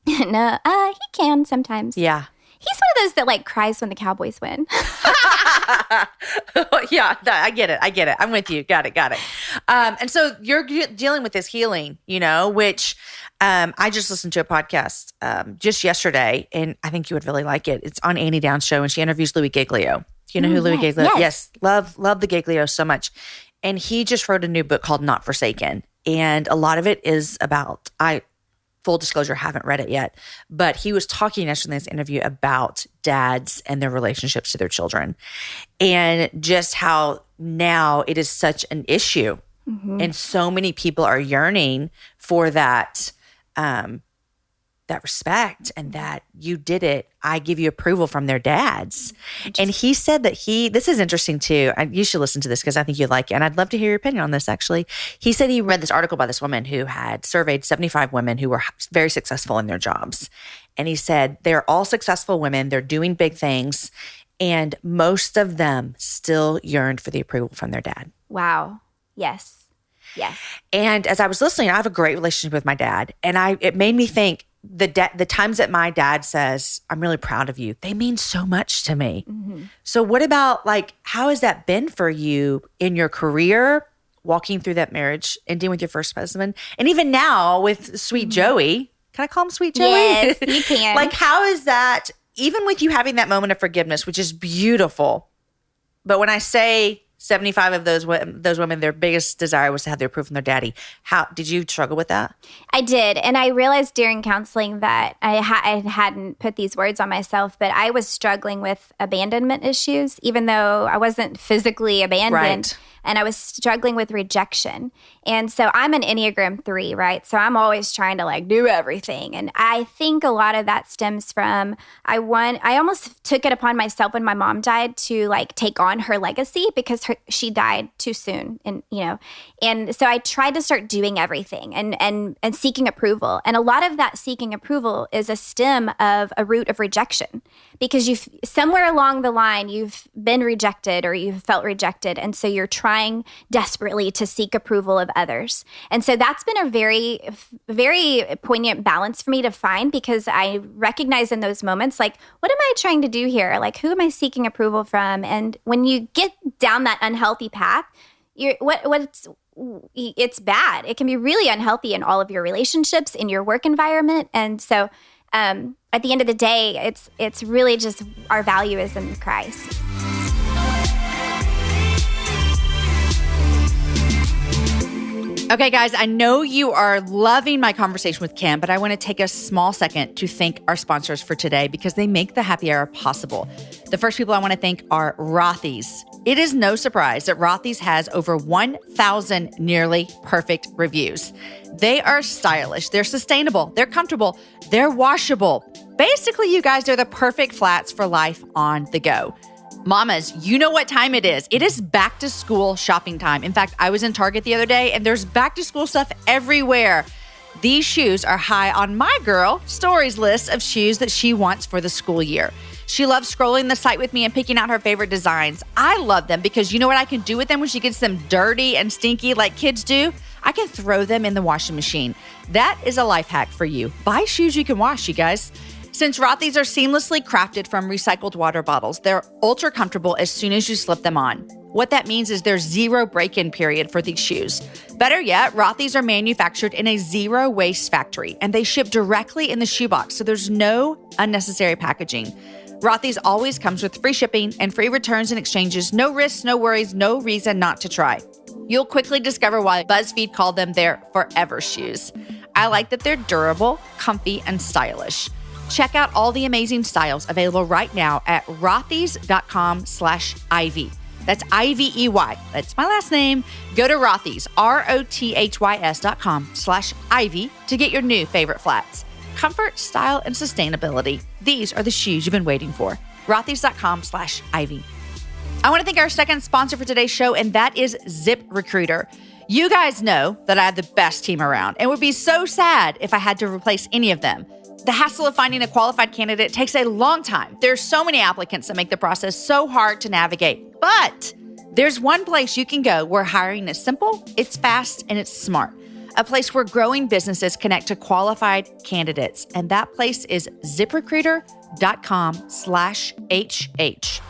No, he can sometimes. Yeah. He's one of those that like cries when the Cowboys win. Yeah, I get it. I'm with you. Got it. And so you're dealing with this healing, which I just listened to a podcast just yesterday, and I think you would really like it. It's on Annie Down's show, and she interviews Louis Giglio. Do you know who Louis Giglio is? Yes. Love the Giglios so much. And he just wrote a new book called Not Forsaken. And a lot of it is about, full disclosure, haven't read it yet, but he was talking yesterday in this interview about dads and their relationships to their children and just how now it is such an issue. Mm-hmm. And so many people are yearning for that, that respect and that you did it. I give you approval from their dads. And he said that this is interesting too. You should listen to this because I think you'd like it. And I'd love to hear your opinion on this actually. He said he read this article by this woman who had surveyed 75 women who were very successful in their jobs. And he said, they're all successful women. They're doing big things. And most of them still yearned for the approval from their dad. Wow. Yes. And as I was listening, I have a great relationship with my dad. And it made me think, the times that my dad says, I'm really proud of you, they mean so much to me. Mm-hmm. So what about how has that been for you in your career, walking through that marriage, ending with your first husband, and even now with Sweet Joey? Can I call him Sweet Joey? Yes, you can. How is that, even with you having that moment of forgiveness, which is beautiful, but when I say 75 of those women, their biggest desire was to have the approval from their daddy. How did you struggle with that? I did. And I realized during counseling that I hadn't put these words on myself, but I was struggling with abandonment issues, even though I wasn't physically abandoned. Right. And I was struggling with rejection. And so I'm an Enneagram 3, right? So I'm always trying to like do everything. And I think a lot of that stems from I almost took it upon myself when my mom died to like take on her legacy because she died too soon. And, and so I tried to start doing everything and seeking approval. And a lot of that seeking approval is a stem of a root of rejection because somewhere along the line, you've been rejected or you've felt rejected. And so you're trying desperately to seek approval of others. And so that's been a very, very poignant balance for me to find because I recognize in those moments, like, what am I trying to do here? Like, who am I seeking approval from? And when you get down that unhealthy path, it's bad. It can be really unhealthy in all of your relationships, in your work environment. And so at the end of the day, it's really just our value is in Christ. Okay, guys, I know you are loving my conversation with Kim, but I want to take a small second to thank our sponsors for today because they make the happy hour possible. The first people I want to thank are Rothy's. It is no surprise that Rothy's has over 1,000 nearly perfect reviews. They are stylish, they're sustainable, they're comfortable, they're washable. Basically, you guys, they're the perfect flats for life on the go. Mamas, you know what time it is. It is back to school shopping time. In fact, I was in Target the other day and there's back to school stuff everywhere. These shoes are high on my girl, Story's list of shoes that she wants for the school year. She loves scrolling the site with me and picking out her favorite designs. I love them because you know what I can do with them when she gets them dirty and stinky like kids do? I can throw them in the washing machine. That is a life hack for you. Buy shoes you can wash, you guys. Since Rothy's are seamlessly crafted from recycled water bottles, they're ultra comfortable as soon as you slip them on. What that means is there's zero break-in period for these shoes. Better yet, Rothy's are manufactured in a zero-waste factory, and they ship directly in the shoebox, so there's no unnecessary packaging. Rothy's always comes with free shipping and free returns and exchanges. No risks, no worries, no reason not to try. You'll quickly discover why BuzzFeed called them their forever shoes. I like that they're durable, comfy, and stylish. Check out all the amazing styles available right now at rothys.com/Ivy. That's IVEY. That's my last name. Go to Rothys, ROTHYS.com/Ivy to get your new favorite flats. Comfort, style, and sustainability. These are the shoes you've been waiting for. Rothys.com/Ivy. I want to thank our second sponsor for today's show, and that is ZipRecruiter. You guys know that I have the best team around and would be so sad if I had to replace any of them. The hassle of finding a qualified candidate takes a long time. There's so many applicants that make the process so hard to navigate. But there's one place you can go where hiring is simple, it's fast, and it's smart. A place where growing businesses connect to qualified candidates. And that place is ZipRecruiter.com/HH.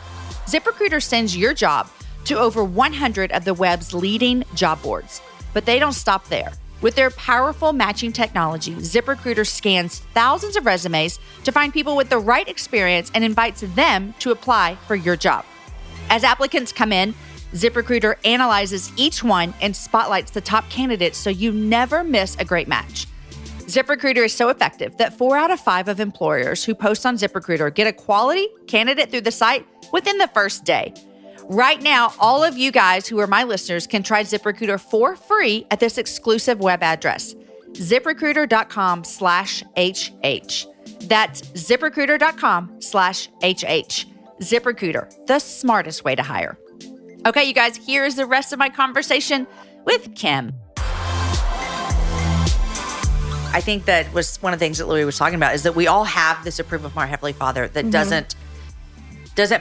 ZipRecruiter sends your job to over 100 of the web's leading job boards. But they don't stop there. With their powerful matching technology, ZipRecruiter scans thousands of resumes to find people with the right experience and invites them to apply for your job. As applicants come in, ZipRecruiter analyzes each one and spotlights the top candidates so you never miss a great match. ZipRecruiter is so effective that 4 out of 5 of employers who post on ZipRecruiter get a quality candidate through the site within the first day. Right now, all of you guys who are my listeners can try ZipRecruiter for free at this exclusive web address, ZipRecruiter.com/HH. That's ZipRecruiter.com/HH. ZipRecruiter, the smartest way to hire. Okay, you guys, here's the rest of my conversation with Kim. I think that was one of the things that Louie was talking about is that we all have this approval from our Heavenly Father that doesn't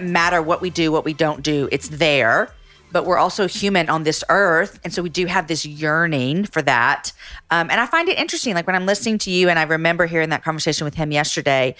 matter what we do, what we don't do. It's there, but we're also human on this earth. And so we do have this yearning for that. And I find it interesting, like when I'm listening to you and I remember hearing that conversation with him yesterday,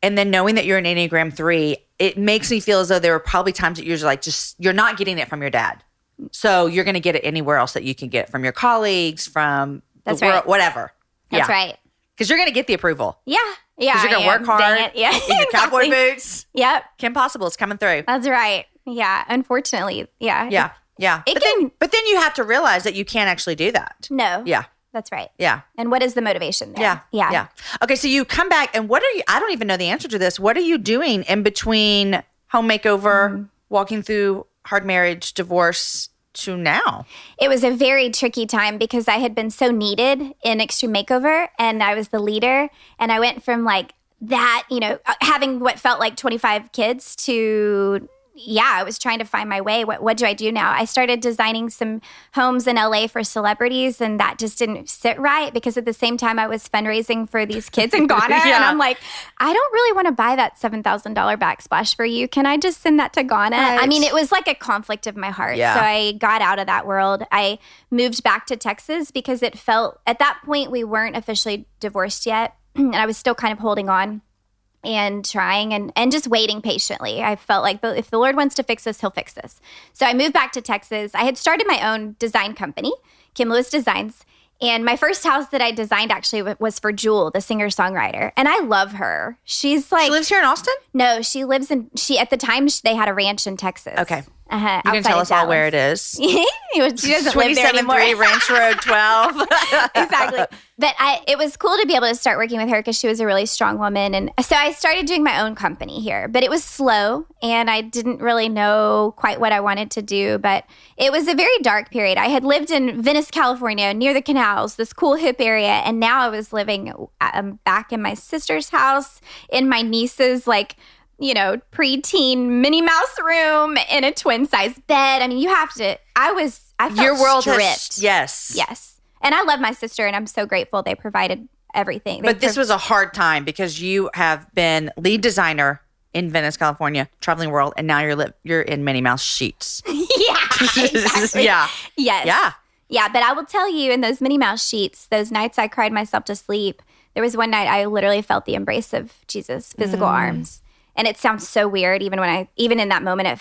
and then knowing that you're an Enneagram 3, it makes me feel as though there were probably times that you're like, you're not getting it from your dad. So you're going to get it anywhere else that you can get from your colleagues, from the world, whatever. That's right. Because you're going to get the approval. Yeah. Yeah. Because you're going to work hard Yeah. in your cowboy boots. Yep. Kim Possible is coming through. That's right. Yeah. Unfortunately. Yeah. Yeah. Yeah. But then you have to realize that you can't actually do that. No. Yeah. That's right. Yeah. And what is the motivation there? Yeah. Okay, so you come back, and I don't even know the answer to this. What are you doing in between home makeover, walking through hard marriage, divorce to now? It was a very tricky time because I had been so needed in Extreme Makeover, and I was the leader, and I went from like that, having what felt like 25 kids to... I was trying to find my way. What do I do now? I started designing some homes in LA for celebrities, and that just didn't sit right because at the same time I was fundraising for these kids in Ghana. And I'm like, I don't really want to buy that $7,000 backsplash for you. Can I just send that to Ghana? Right. I mean, it was like a conflict of my heart. Yeah. So I got out of that world. I moved back to Texas because it felt, at that point, we weren't officially divorced yet. And I was still kind of holding on and trying and just waiting patiently. I felt like if the Lord wants to fix this, he'll fix this. So I moved back to Texas. I had started my own design company, Kim Lewis Designs. And my first house that I designed actually was for Jewel, the singer-songwriter. And I love her. She's like... She lives here in Austin? No, she lives in... At the time, they had a ranch in Texas. Okay. You can tell us all where it is. She doesn't live there anymore. 27-3 Ranch Road 12. Exactly. But it was cool to be able to start working with her because she was a really strong woman. And so I started doing my own company here. But it was slow, and I didn't really know quite what I wanted to do. But it was a very dark period. I had lived in Venice, California, near the canals, this cool hip area. And now I was living back in my sister's house, in my niece's, preteen Minnie Mouse room in a twin-size bed. I mean, I felt your world stripped. Yes. And I love my sister, and I'm so grateful they provided everything. But this was a hard time because you have been lead designer in Venice, California, traveling the world, and now you're in Minnie Mouse sheets. Yeah, exactly. Yeah. Yes. Yeah. Yeah, but I will tell you, in those Minnie Mouse sheets, those nights I cried myself to sleep, there was one night I literally felt the embrace of Jesus' physical arms. And it sounds so weird, even in that moment,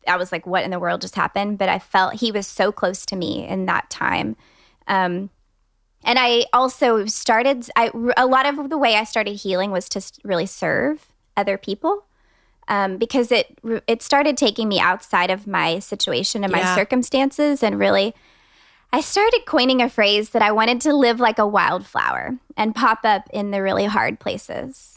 I was like, what in the world just happened? But I felt he was so close to me in that time. And I also a lot of the way I started healing was to really serve other people, because it started taking me outside of my situation and my circumstances. And really, I started coining a phrase that I wanted to live like a wildflower and pop up in the really hard places.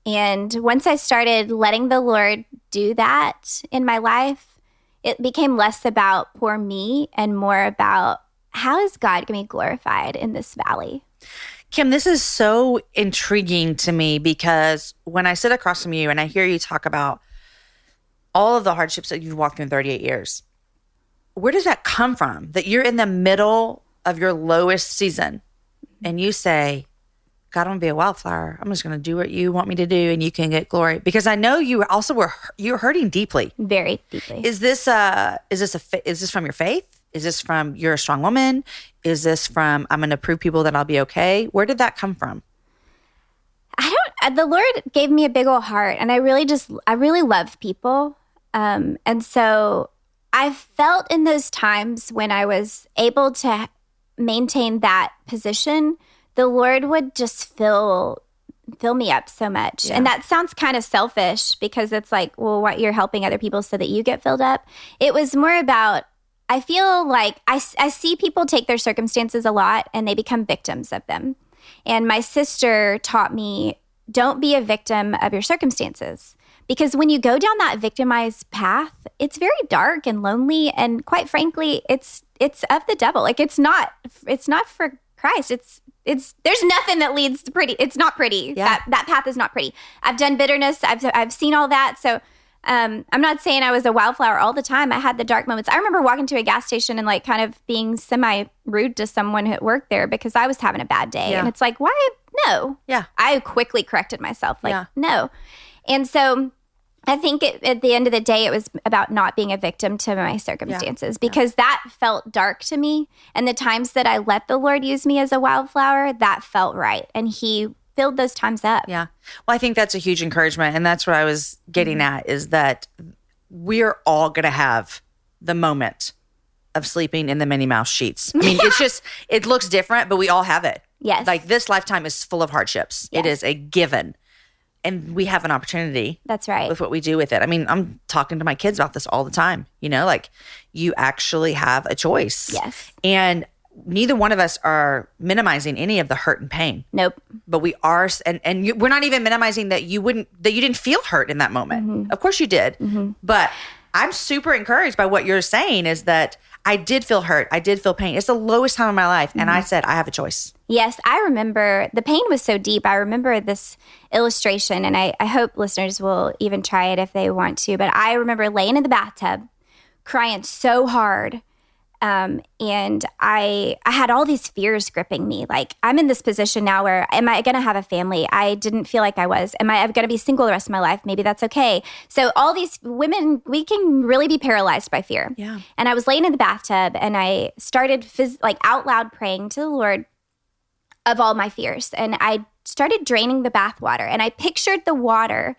And once I started letting the Lord do that in my life, it became less about poor me and more about how is God going to be glorified in this valley? Kim, this is so intriguing to me because when I sit across from you and I hear you talk about all of the hardships that you've walked through in 38 years, where does that come from? That you're in the middle of your lowest season and you say, God, I'm going to be a wildflower. I'm just going to do what you want me to do and you can get glory. Because I know you also you're hurting deeply. Very deeply. Is this from your faith? Is this from you're a strong woman? Is this from I'm going to prove people that I'll be okay? Where did that come from? The Lord gave me a big old heart, and I really love people. And so I felt in those times when I was able to maintain that position, the Lord would just fill me up so much. Yeah. And that sounds kind of selfish because it's like, well, what, you're helping other people so that you get filled up. It was more about, I feel like I see people take their circumstances a lot and they become victims of them. And my sister taught me, don't be a victim of your circumstances. Because when you go down that victimized path, it's very dark and lonely. And quite frankly, it's of the devil. Like it's not for Christ. There's nothing that leads to pretty. It's not pretty. Yeah. That path is not pretty. I've done bitterness. I've seen all that. So I'm not saying I was a wildflower all the time. I had the dark moments. I remember walking to a gas station and like kind of being semi-rude to someone who worked there because I was having a bad day. Yeah. And it's like, why? No. Yeah. I quickly corrected myself. Like, no. And so I think at the end of the day, it was about not being a victim to my circumstances because that felt dark to me. And the times that I let the Lord use me as a wildflower, that felt right. And he filled those times up. Yeah. Well, I think that's a huge encouragement. And that's what I was getting at is that we're all going to have the moment of sleeping in the Minnie Mouse sheets. I mean, it's just, it looks different, but we all have it. Yes. Like this lifetime is full of hardships. Yes. It is a given. And we have an opportunity. That's right. With what we do with it. I mean, I'm talking to my kids about this all the time. Like you actually have a choice. Yes. And neither one of us are minimizing any of the hurt and pain. Nope. But we are, and we're not even minimizing that you didn't feel hurt in that moment. Mm-hmm. Of course you did. Mm-hmm. But I'm super encouraged by what you're saying is that I did feel hurt. I did feel pain. It's the lowest time of my life. Mm-hmm. And I said, I have a choice. Yes. I remember the pain was so deep. I remember this illustration, and I hope listeners will even try it if they want to. But I remember laying in the bathtub, crying so hard. And I had all these fears gripping me. Like, I'm in this position now where, am I going to have a family? I didn't feel like I was. Am I going to be single the rest of my life? Maybe that's okay. So all these women, we can really be paralyzed by fear. Yeah. And I was laying in the bathtub, and I started out loud praying to the Lord of all my fears. And I started draining the bath water, and I pictured the water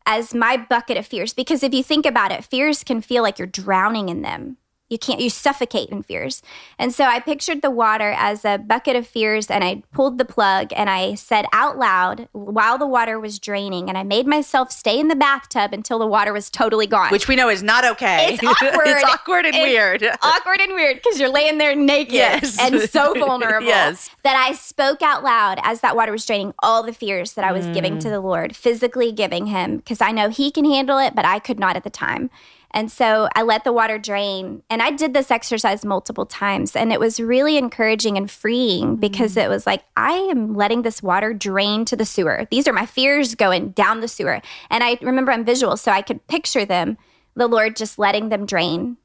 as my bucket of fears. Because if you think about it, fears can feel like you're drowning in them. You suffocate in fears. And so I pictured the water as a bucket of fears, and I pulled the plug, and I said out loud while the water was draining, and I made myself stay in the bathtub until the water was totally gone. Which we know is not okay. It's awkward. It's awkward and weird. Awkward and weird because you're laying there naked and so vulnerable. Yes. That I spoke out loud as that water was draining all the fears that I was giving to the Lord, physically giving him, because I know he can handle it, but I could not at the time. And so I let the water drain, and I did this exercise multiple times, and it was really encouraging and freeing because it was like, I am letting this water drain to the sewer. These are my fears going down the sewer. And I remember I'm visual, so I could picture them, the Lord just letting them drain.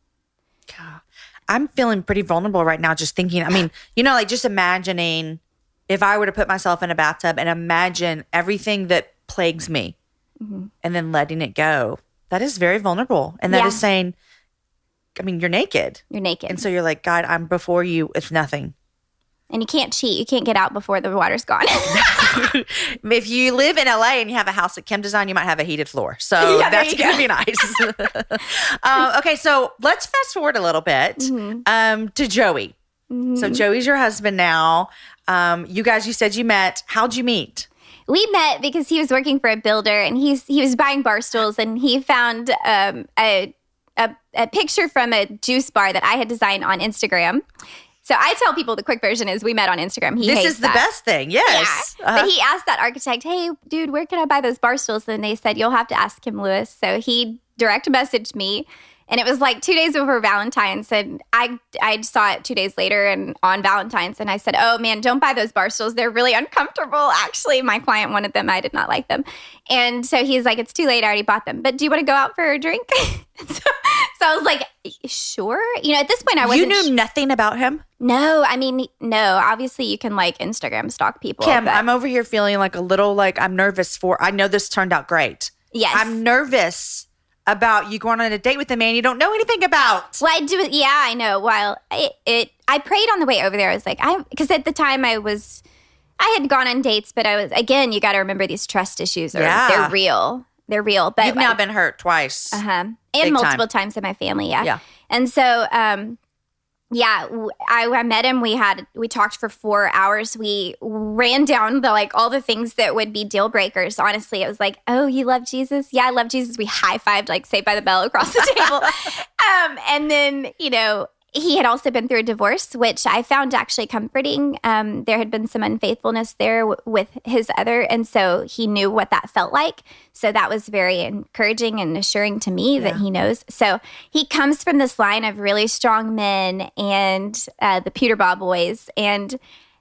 God, I'm feeling pretty vulnerable right now just thinking, I mean, just imagining if I were to put myself in a bathtub and imagine everything that plagues me and then letting it go. That is very vulnerable. And that is saying, I mean, you're naked. You're naked. And so you're like, God, I'm before you. It's nothing. And you can't cheat. You can't get out before the water's gone. If you live in LA and you have a house that Kim designed, you might have a heated floor. So that's going to be nice. Okay, so let's fast forward a little bit to Joey. Mm-hmm. So Joey's your husband now. You said you met. How'd you meet? We met because he was working for a builder, and he was buying bar stools, and he found a picture from a juice bar that I had designed on Instagram. So I tell people the quick version is we met on Instagram. This is the best thing, yes. Yeah. But he asked that architect, hey, dude, where can I buy those bar stools? And they said, you'll have to ask Kim Lewis. So he direct messaged me. And it was like 2 days before Valentine's, and I saw it 2 days later and on Valentine's, and I said, oh man, don't buy those bar stools. They're really uncomfortable. Actually, my client wanted them. I did not like them. And so he's like, it's too late. I already bought them. But do you want to go out for a drink? so I was like, sure. At this point I wasn't. You knew nothing about him? No, I mean, no. Obviously you can Instagram stalk people. Kim, I'm over here feeling like a little I'm nervous I know this turned out great. Yes. I'm nervous about you going on a date with a man you don't know anything about. Well, I do. Yeah, I know. Well, I prayed on the way over there. I was like, because at the time I had gone on dates, but I was, again, you got to remember these trust issues they're real. They're real. But you've now been hurt twice. And multiple times in my family. Yeah. And so, I met him. We talked for 4 hours. We ran down all the things that would be deal breakers. Honestly, it was like, oh, you love Jesus? Yeah, I love Jesus. We high-fived Saved by the Bell across the table. And then, he had also been through a divorce, which I found actually comforting. There had been some unfaithfulness there with his other, and so he knew what that felt like. So that was very encouraging and assuring to me that he knows. So he comes from this line of really strong men and the Peterball boys, and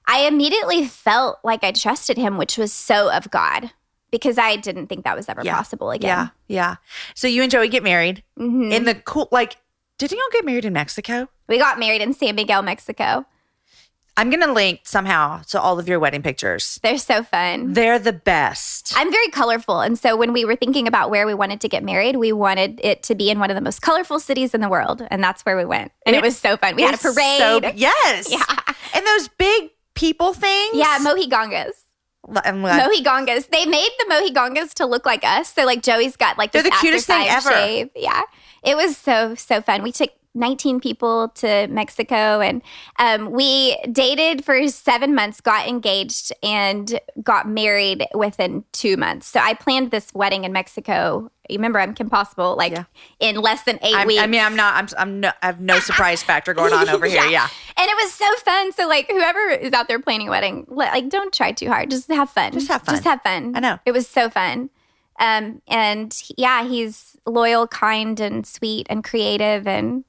I immediately felt like I trusted him, which was so of God, because I didn't think that was ever possible again. Yeah. So you and Joey get married in the cool, did you all get married in Mexico? We got married in San Miguel, Mexico. I'm going to link somehow to all of your wedding pictures. They're so fun. They're the best. I'm very colorful. And so when we were thinking about where we wanted to get married, we wanted it to be in one of the most colorful cities in the world. And that's where we went. And it was so fun. We had a parade. Yes. Yeah. And those big people things. Yeah, mojigangas. Mojigangas. They made the mojigangas to look like us. So Joey's got this they're the cutest thing ever. Shave. Yeah. It was so fun. We took 19 people to Mexico. And we dated for 7 months, got engaged, and got married within 2 months. So I planned this wedding in Mexico. You remember, I'm Kim Possible, in less than 8 weeks. I have no surprise factor going on over here. Yeah. And it was so fun. So whoever is out there planning a wedding, don't try too hard. Just have fun. Just have fun. I know. It was so fun. He's loyal, kind, and sweet, and creative, and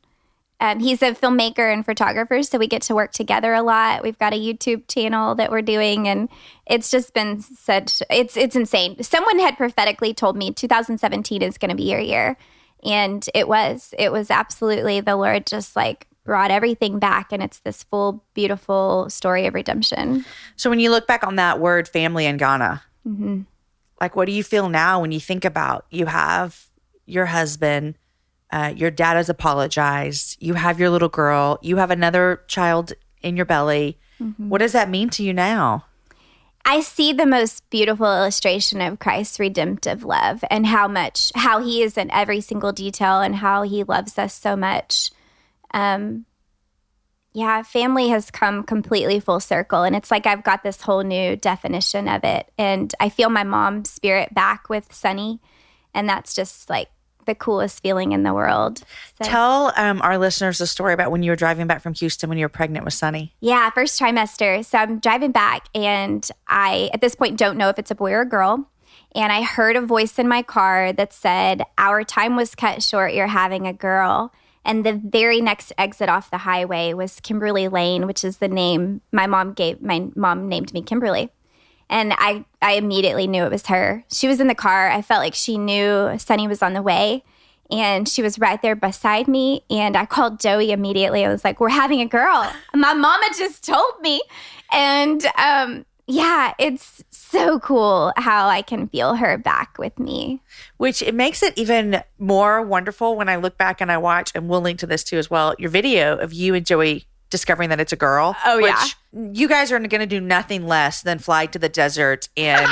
he's a filmmaker and photographer, so we get to work together a lot. We've got a YouTube channel that we're doing, and it's just been it's insane. Someone had prophetically told me 2017 is going to be your year, and it was absolutely, the Lord just brought everything back, and it's this full, beautiful story of redemption. So when you look back on that word family in Ghana, mm-hmm. What do you feel now when you think about, you have your husband, your dad has apologized, you have your little girl, you have another child in your belly. Mm-hmm. What does that mean to you now? I see the most beautiful illustration of Christ's redemptive love, and how he is in every single detail, and how he loves us so much. Family has come completely full circle, and it's I've got this whole new definition of it. And I feel my mom's spirit back with Sonny, and that's just the coolest feeling in the world. So. Tell our listeners the story about when you were driving back from Houston when you were pregnant with Sonny. Yeah, first trimester. So I'm driving back, and I, at this point, don't know if it's a boy or a girl. And I heard a voice in my car that said, "Our time was cut short. You're having a girl." And the very next exit off the highway was Kimberly Lane, which is the name my mom gave. My mom named me Kimberly. And I immediately knew it was her. She was in the car. I felt like she knew Sonny was on the way. And she was right there beside me. And I called Joey immediately. I was like, "We're having a girl. My mama just told me." And it's so cool how I can feel her back with me. Which it makes it even more wonderful when I look back and I watch, and we'll link to this too as well, your video of you and Joey discovering that it's a girl. Oh, yeah. Which you guys are going to do nothing less than fly to the desert and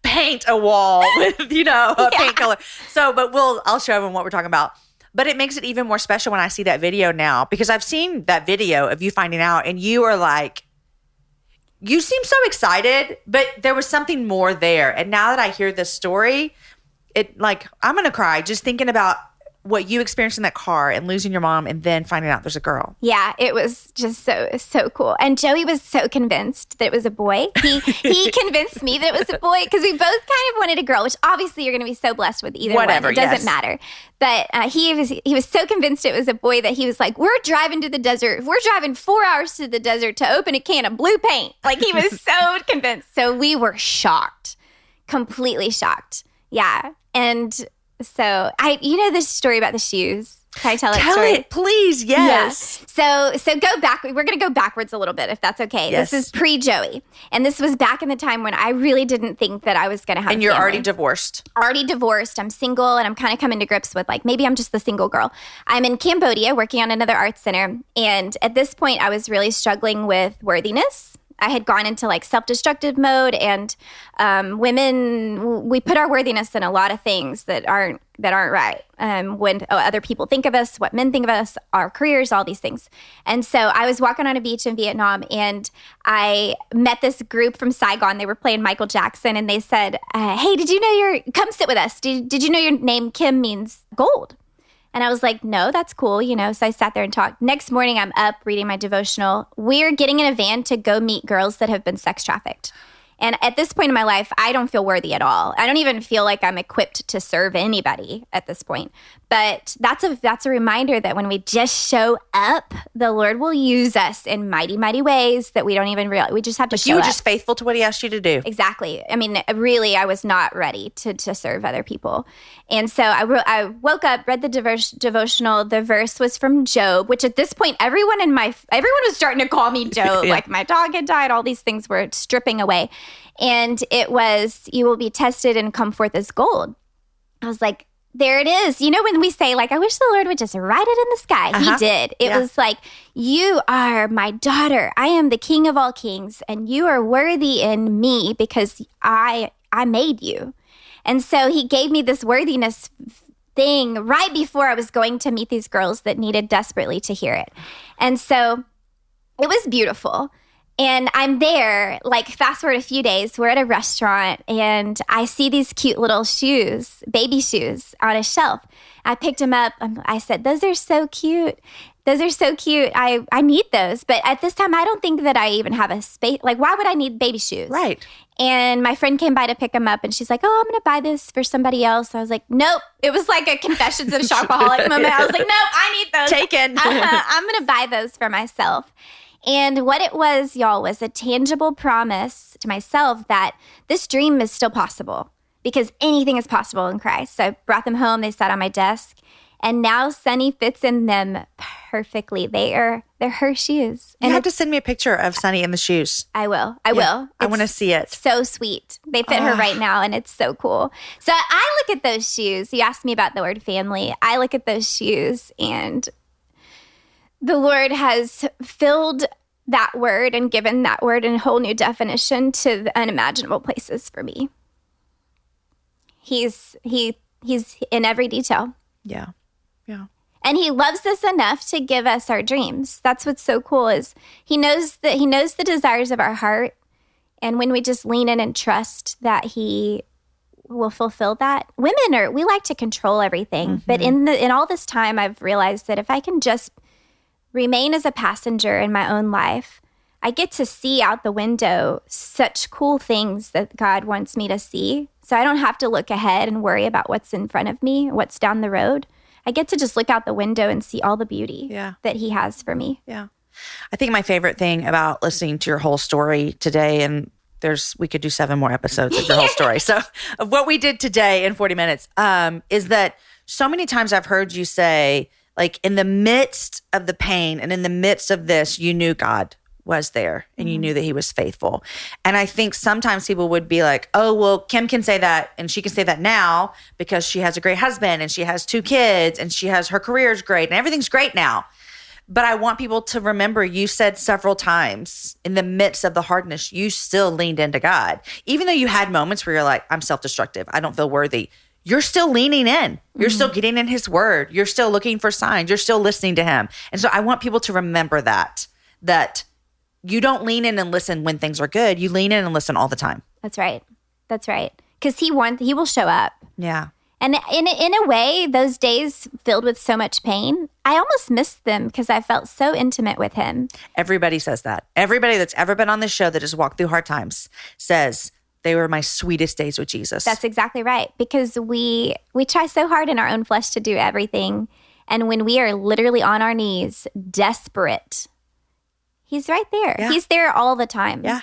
paint a wall with, a paint color. So, but I'll show them what we're talking about. But it makes it even more special when I see that video now, because I've seen that video of you finding out, and you are you seem so excited, but there was something more there. And now that I hear this story, I'm going to cry just thinking about what you experienced in that car and losing your mom and then finding out there's a girl. Yeah, it was just so cool. And Joey was so convinced that it was a boy. He convinced me that it was a boy, because we both kind of wanted a girl, which obviously you're going to be so blessed with either one. It doesn't matter. But he was so convinced it was a boy that he was like, "We're driving to the desert. We're driving 4 hours to the desert to open a can of blue paint." He was so convinced. So we were shocked, completely shocked. Yeah. And so this story about the shoes. Can I tell that story? Tell it, please. Yes. Yeah. So go back. We're going to go backwards a little bit, if that's okay. Yes. This is pre-Joey. And this was back in the time when I really didn't think that I was going to have And you're family. already divorced. Already divorced. I'm single, and I'm kind of coming to grips with maybe I'm just the single girl. I'm in Cambodia working on another art center. And at this point, I was really struggling with worthiness. I had gone into self-destructive mode, and women, we put our worthiness in a lot of things that aren't right. When other people think of us, what men think of us, our careers, all these things. And so I was walking on a beach in Vietnam, and I met this group from Saigon. They were playing Michael Jackson, and they said, "Hey, did you know come sit with us. Did you know your name Kim means gold?" And I was like, "No, that's cool." So I sat there and talked. Next morning, I'm up reading my devotional. We're getting in a van to go meet girls that have been sex trafficked. And at this point in my life, I don't feel worthy at all. I don't even feel like I'm equipped to serve anybody at this point. But that's a reminder that when we just show up, the Lord will use us in mighty, mighty ways that we don't even realize. We just have to show up. You were just faithful to what he asked you to do. Exactly. I mean, really, I was not ready to serve other people. And so I woke up, read the devotional. The verse was from Job, which at this point, everyone was starting to call me Job. Yeah. My dog had died. All these things were stripping away. And it was, "You will be tested and come forth as gold." I was like, there it is. When we say, I wish the Lord would just write it in the sky. Uh-huh. He did. It was "You are my daughter. I am the King of all kings, and you are worthy in me because I made you." And so he gave me this worthiness thing right before I was going to meet these girls that needed desperately to hear it. And so it was beautiful. And I'm there, like fast forward a few days, we're at a restaurant and I see these cute little shoes, baby shoes on a shelf. I picked them up. I said, those are so cute. Those are so cute. I need those. But at this time, I don't think that I even have a space. Like, why would I need baby shoes? Right. And my friend came by to pick them up and she's like, oh, I'm going to buy this for somebody else. I was like, nope. It was like a Confessions of a Shopaholic moment. I was like, nope, I need those. Taken. I'm going to buy those for myself. And what it was, y'all, was a tangible promise to myself that this dream is still possible because anything is possible in Christ. So I brought them home. They sat on my desk. And now Sunny fits in them perfectly. They're her shoes. And you have to send me a picture of Sunny in the shoes. I will. I will. I want to see it. So sweet. They fit her right now, and it's so cool. So I look at those shoes. You asked me about the word family. I look at those shoes, and the Lord has filled that word and given that word a whole new definition to the unimaginable places for me. He's in every detail. Yeah. Yeah. And he loves us enough to give us our dreams. That's what's so cool is he knows the desires of our heart. And when we just lean in and trust that he will fulfill that. We like to control everything. Mm-hmm. But in all this time, I've realized that if I can just remain as a passenger in my own life, I get to see out the window such cool things that God wants me to see. So I don't have to look ahead and worry about what's in front of me, what's down the road. I get to just look out the window and see all the beauty that he has for me. Yeah. I think my favorite thing about listening to your whole story today, and we could do 7 more episodes of your whole story. So of what we did today in 40 minutes, is that so many times I've heard you say, like, in the midst of the pain and in the midst of this, you knew God was there and you knew that he was faithful. And I think sometimes people would be like, oh, well, Kim can say that and she can say that now because she has a great husband and she has 2 kids and her career is great and everything's great now. But I want people to remember you said several times in the midst of the hardness, you still leaned into God. Even though you had moments where you're like, I'm self-destructive, I don't feel worthy. You're still leaning in. You're still getting in his word. You're still looking for signs. You're still listening to him. And so I want people to remember that you don't lean in and listen when things are good. You lean in and listen all the time. That's right. That's right. Because he will show up. Yeah. And in a way, those days filled with so much pain, I almost missed them because I felt so intimate with him. Everybody says that. Everybody that's ever been on this show that has walked through hard times says they were my sweetest days with Jesus. That's exactly right. Because we try so hard in our own flesh to do everything. And when we are literally on our knees, desperate, he's right there. Yeah. He's there all the time. Yeah.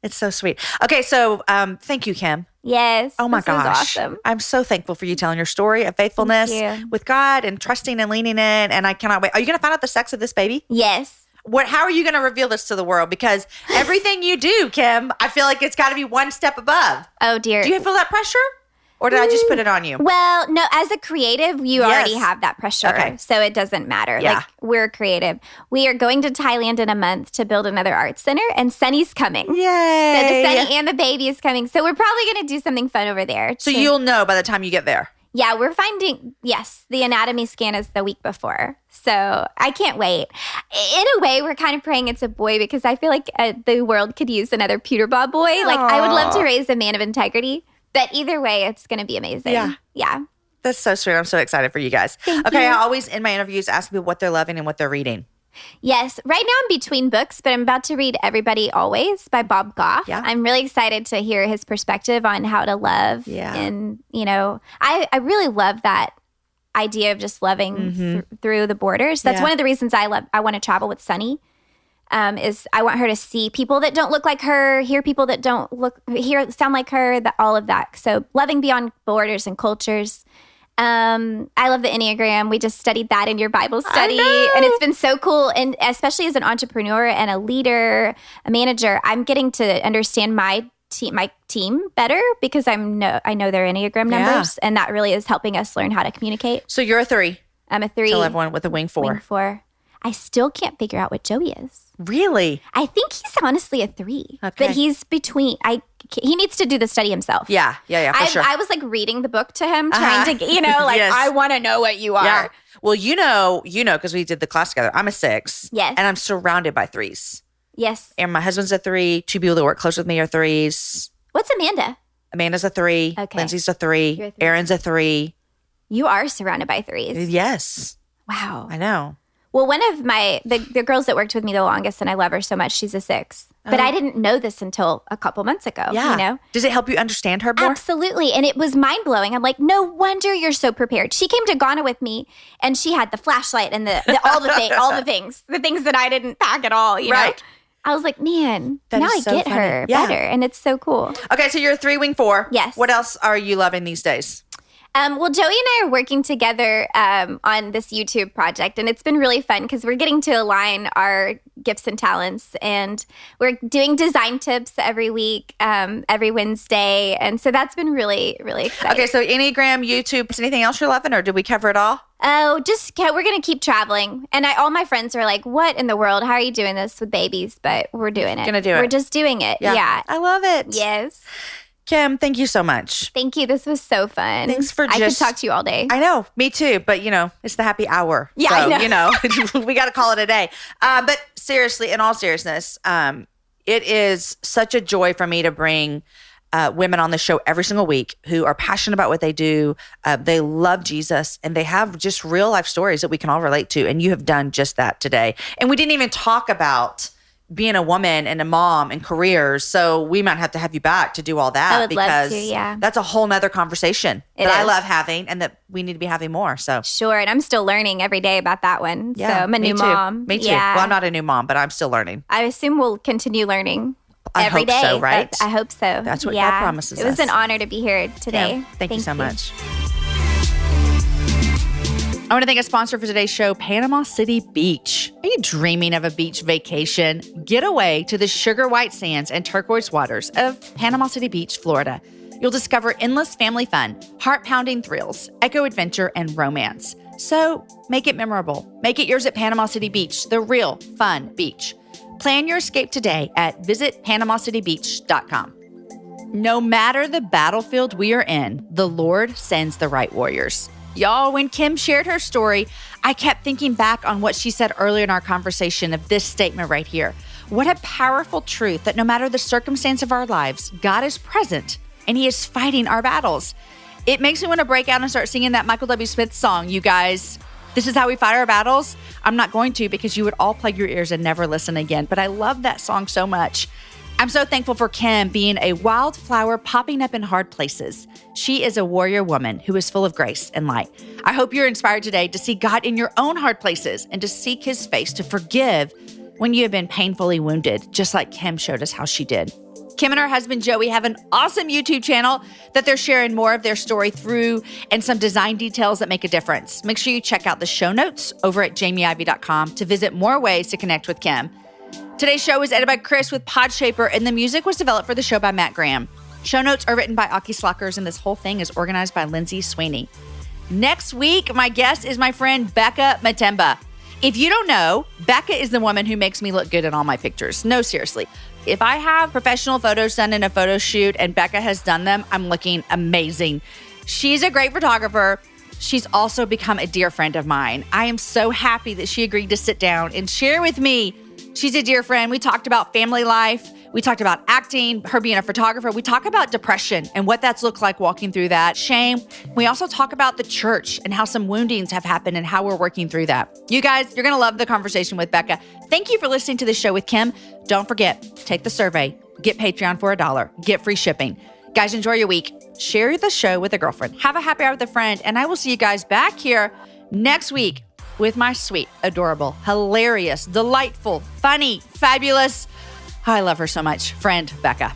It's so sweet. Okay, so thank you, Kim. Yes. Oh my gosh. Awesome. I'm so thankful for you telling your story of faithfulness with God and trusting and leaning in. And I cannot wait. Are you going to find out the sex of this baby? Yes. How are you going to reveal this to the world? Because everything you do, Kim, I feel like it's got to be one step above. Oh, dear. Do you feel that pressure? Or did I just put it on you? Well, no, as a creative, you already have that pressure. Okay. So it doesn't matter. Yeah. Like, we're creative. We are going to Thailand in a month to build another art center, and Sunny's coming. Yay. So the Sunny and the baby is coming. So we're probably going to do something fun over there. So you'll know by the time you get there. Yeah, we're finding, the anatomy scan is the week before. So I can't wait. In a way, we're kind of praying it's a boy because I feel like the world could use another pewter bob boy. Aww. Like, I would love to raise a man of integrity. But either way, it's going to be amazing. Yeah. That's so sweet. I'm so excited for you guys. Thank you. I always, in my interviews, ask people what they're loving and what they're reading. Yes. Right now, I'm between books, but I'm about to read Everybody Always by Bob Goff. Yeah. I'm really excited to hear his perspective on how to love. Yeah. And, I really love that idea of just loving through the borders. That's one of the reasons I want to travel with Sunny. Is I want her to see people that don't look like her, hear people that don't sound like her, all of that. So loving beyond borders and cultures. I love the Enneagram. We just studied that in your Bible study, and it's been so cool. And especially as an entrepreneur and a leader, a manager, I'm getting to understand my team better because I know their Enneagram numbers, and that really is helping us learn how to communicate. So you're a 3. I'm a 3. Tell everyone with a wing 4. Wing 4. I still can't figure out what Joey is. Really? I think he's honestly a 3. Okay. But he's between. He needs to do the study himself. Yeah, for sure. I was like reading the book to him, trying to, yes. I want to know what you are. Yeah. Well, you know, because we did the class together. I'm a 6. Yes. And I'm surrounded by 3s. Yes. And my husband's a 3. 2 people that work close with me are 3s. What's Amanda? Amanda's a 3. Okay. Lindsay's a 3. You're a 3. Aaron's a 3. You are surrounded by 3s. Yes. Wow. I know. Well, one of the girls that worked with me the longest, and I love her so much, she's a 6. But I didn't know this until a couple months ago. Yeah. You know? Does it help you understand her more? Absolutely. And it was mind-blowing. I'm like, no wonder you're so prepared. She came to Ghana with me, and she had the flashlight and all the things that I didn't pack at all, you know? I was like, man, that now I so get funny. her better. And it's so cool. Okay, so you're a 3 wing 4. Yes. What else are you loving these days? Well, Joey and I are working together on this YouTube project, and it's been really fun because we're getting to align our gifts and talents, and we're doing design tips every week, every Wednesday, and so that's been really, really exciting. Okay, so Enneagram, YouTube, anything else you're loving, or did we cover it all? Oh, we're going to keep traveling, and all my friends are like, what in the world? How are you doing this with babies? But we're doing it. We're just doing it. Yeah. I love it. Yes. Kim, thank you so much. Thank you. This was so fun. Thanks for I could talk to you all day. I know. Me too. But, it's the happy hour. Yeah, so, I know. We got to call it a day. But seriously, in all seriousness, it is such a joy for me to bring women on the show every single week who are passionate about what they do. They love Jesus, and they have just real life stories that we can all relate to. And you have done just that today. And we didn't even talk about being a woman and a mom and careers. So we might have to have you back to do all that. I would love to, yeah. That's a whole nother conversation I love having and that we need to be having more. So sure. And I'm still learning every day about that one. Yeah, so I'm a new mom. Me too. Yeah. Well, I'm not a new mom, but I'm still learning. I assume we'll continue learning every day. I hope so, right? I hope so. That's what God promises us. It was an honor to be here today. Yeah, thank you so much. I want to thank a sponsor for today's show, Panama City Beach. Are you dreaming of a beach vacation? Get away to the sugar white sands and turquoise waters of Panama City Beach, Florida. You'll discover endless family fun, heart-pounding thrills, eco-adventure, and romance. So make it memorable. Make it yours at Panama City Beach, the real fun beach. Plan your escape today at visitpanamacitybeach.com. No matter the battlefield we are in, the Lord sends the right warriors. Y'all, when Kim shared her story, I kept thinking back on what she said earlier in our conversation of this statement right here. What a powerful truth that no matter the circumstance of our lives, God is present and He is fighting our battles. It makes me want to break out and start singing that Michael W. Smith song, you guys. This is how we fight our battles. I'm not going to because you would all plug your ears and never listen again, but I love that song so much. I'm so thankful for Kim being a wildflower popping up in hard places. She is a warrior woman who is full of grace and light. I hope you're inspired today to see God in your own hard places and to seek His face to forgive when you have been painfully wounded, just like Kim showed us how she did. Kim and her husband, Joey, have an awesome YouTube channel that they're sharing more of their story through and some design details that make a difference. Make sure you check out the show notes over at jamieivey.com to visit more ways to connect with Kim. Today's show was edited by Chris with Podshaper, and the music was developed for the show by Matt Graham. Show notes are written by Aki Slockers, and this whole thing is organized by Lindsay Sweeney. Next week, my guest is my friend Becca Matemba. If you don't know, Becca is the woman who makes me look good in all my pictures. No, seriously. If I have professional photos done in a photo shoot and Becca has done them, I'm looking amazing. She's a great photographer. She's also become a dear friend of mine. I am so happy that she agreed to sit down and share with me. She's a dear friend. We talked about family life. We talked about acting, her being a photographer. We talk about depression and what that's looked like walking through that, shame. We also talk about the church and how some woundings have happened and how we're working through that. You guys, you're going to love the conversation with Becca. Thank you for listening to the show with Kim. Don't forget, take the survey, get Patreon for $1, get free shipping. Guys, enjoy your week. Share the show with a girlfriend. Have a happy hour with a friend. And I will see you guys back here next week with my sweet, adorable, hilarious, delightful, funny, fabulous, I love her so much, friend Becca.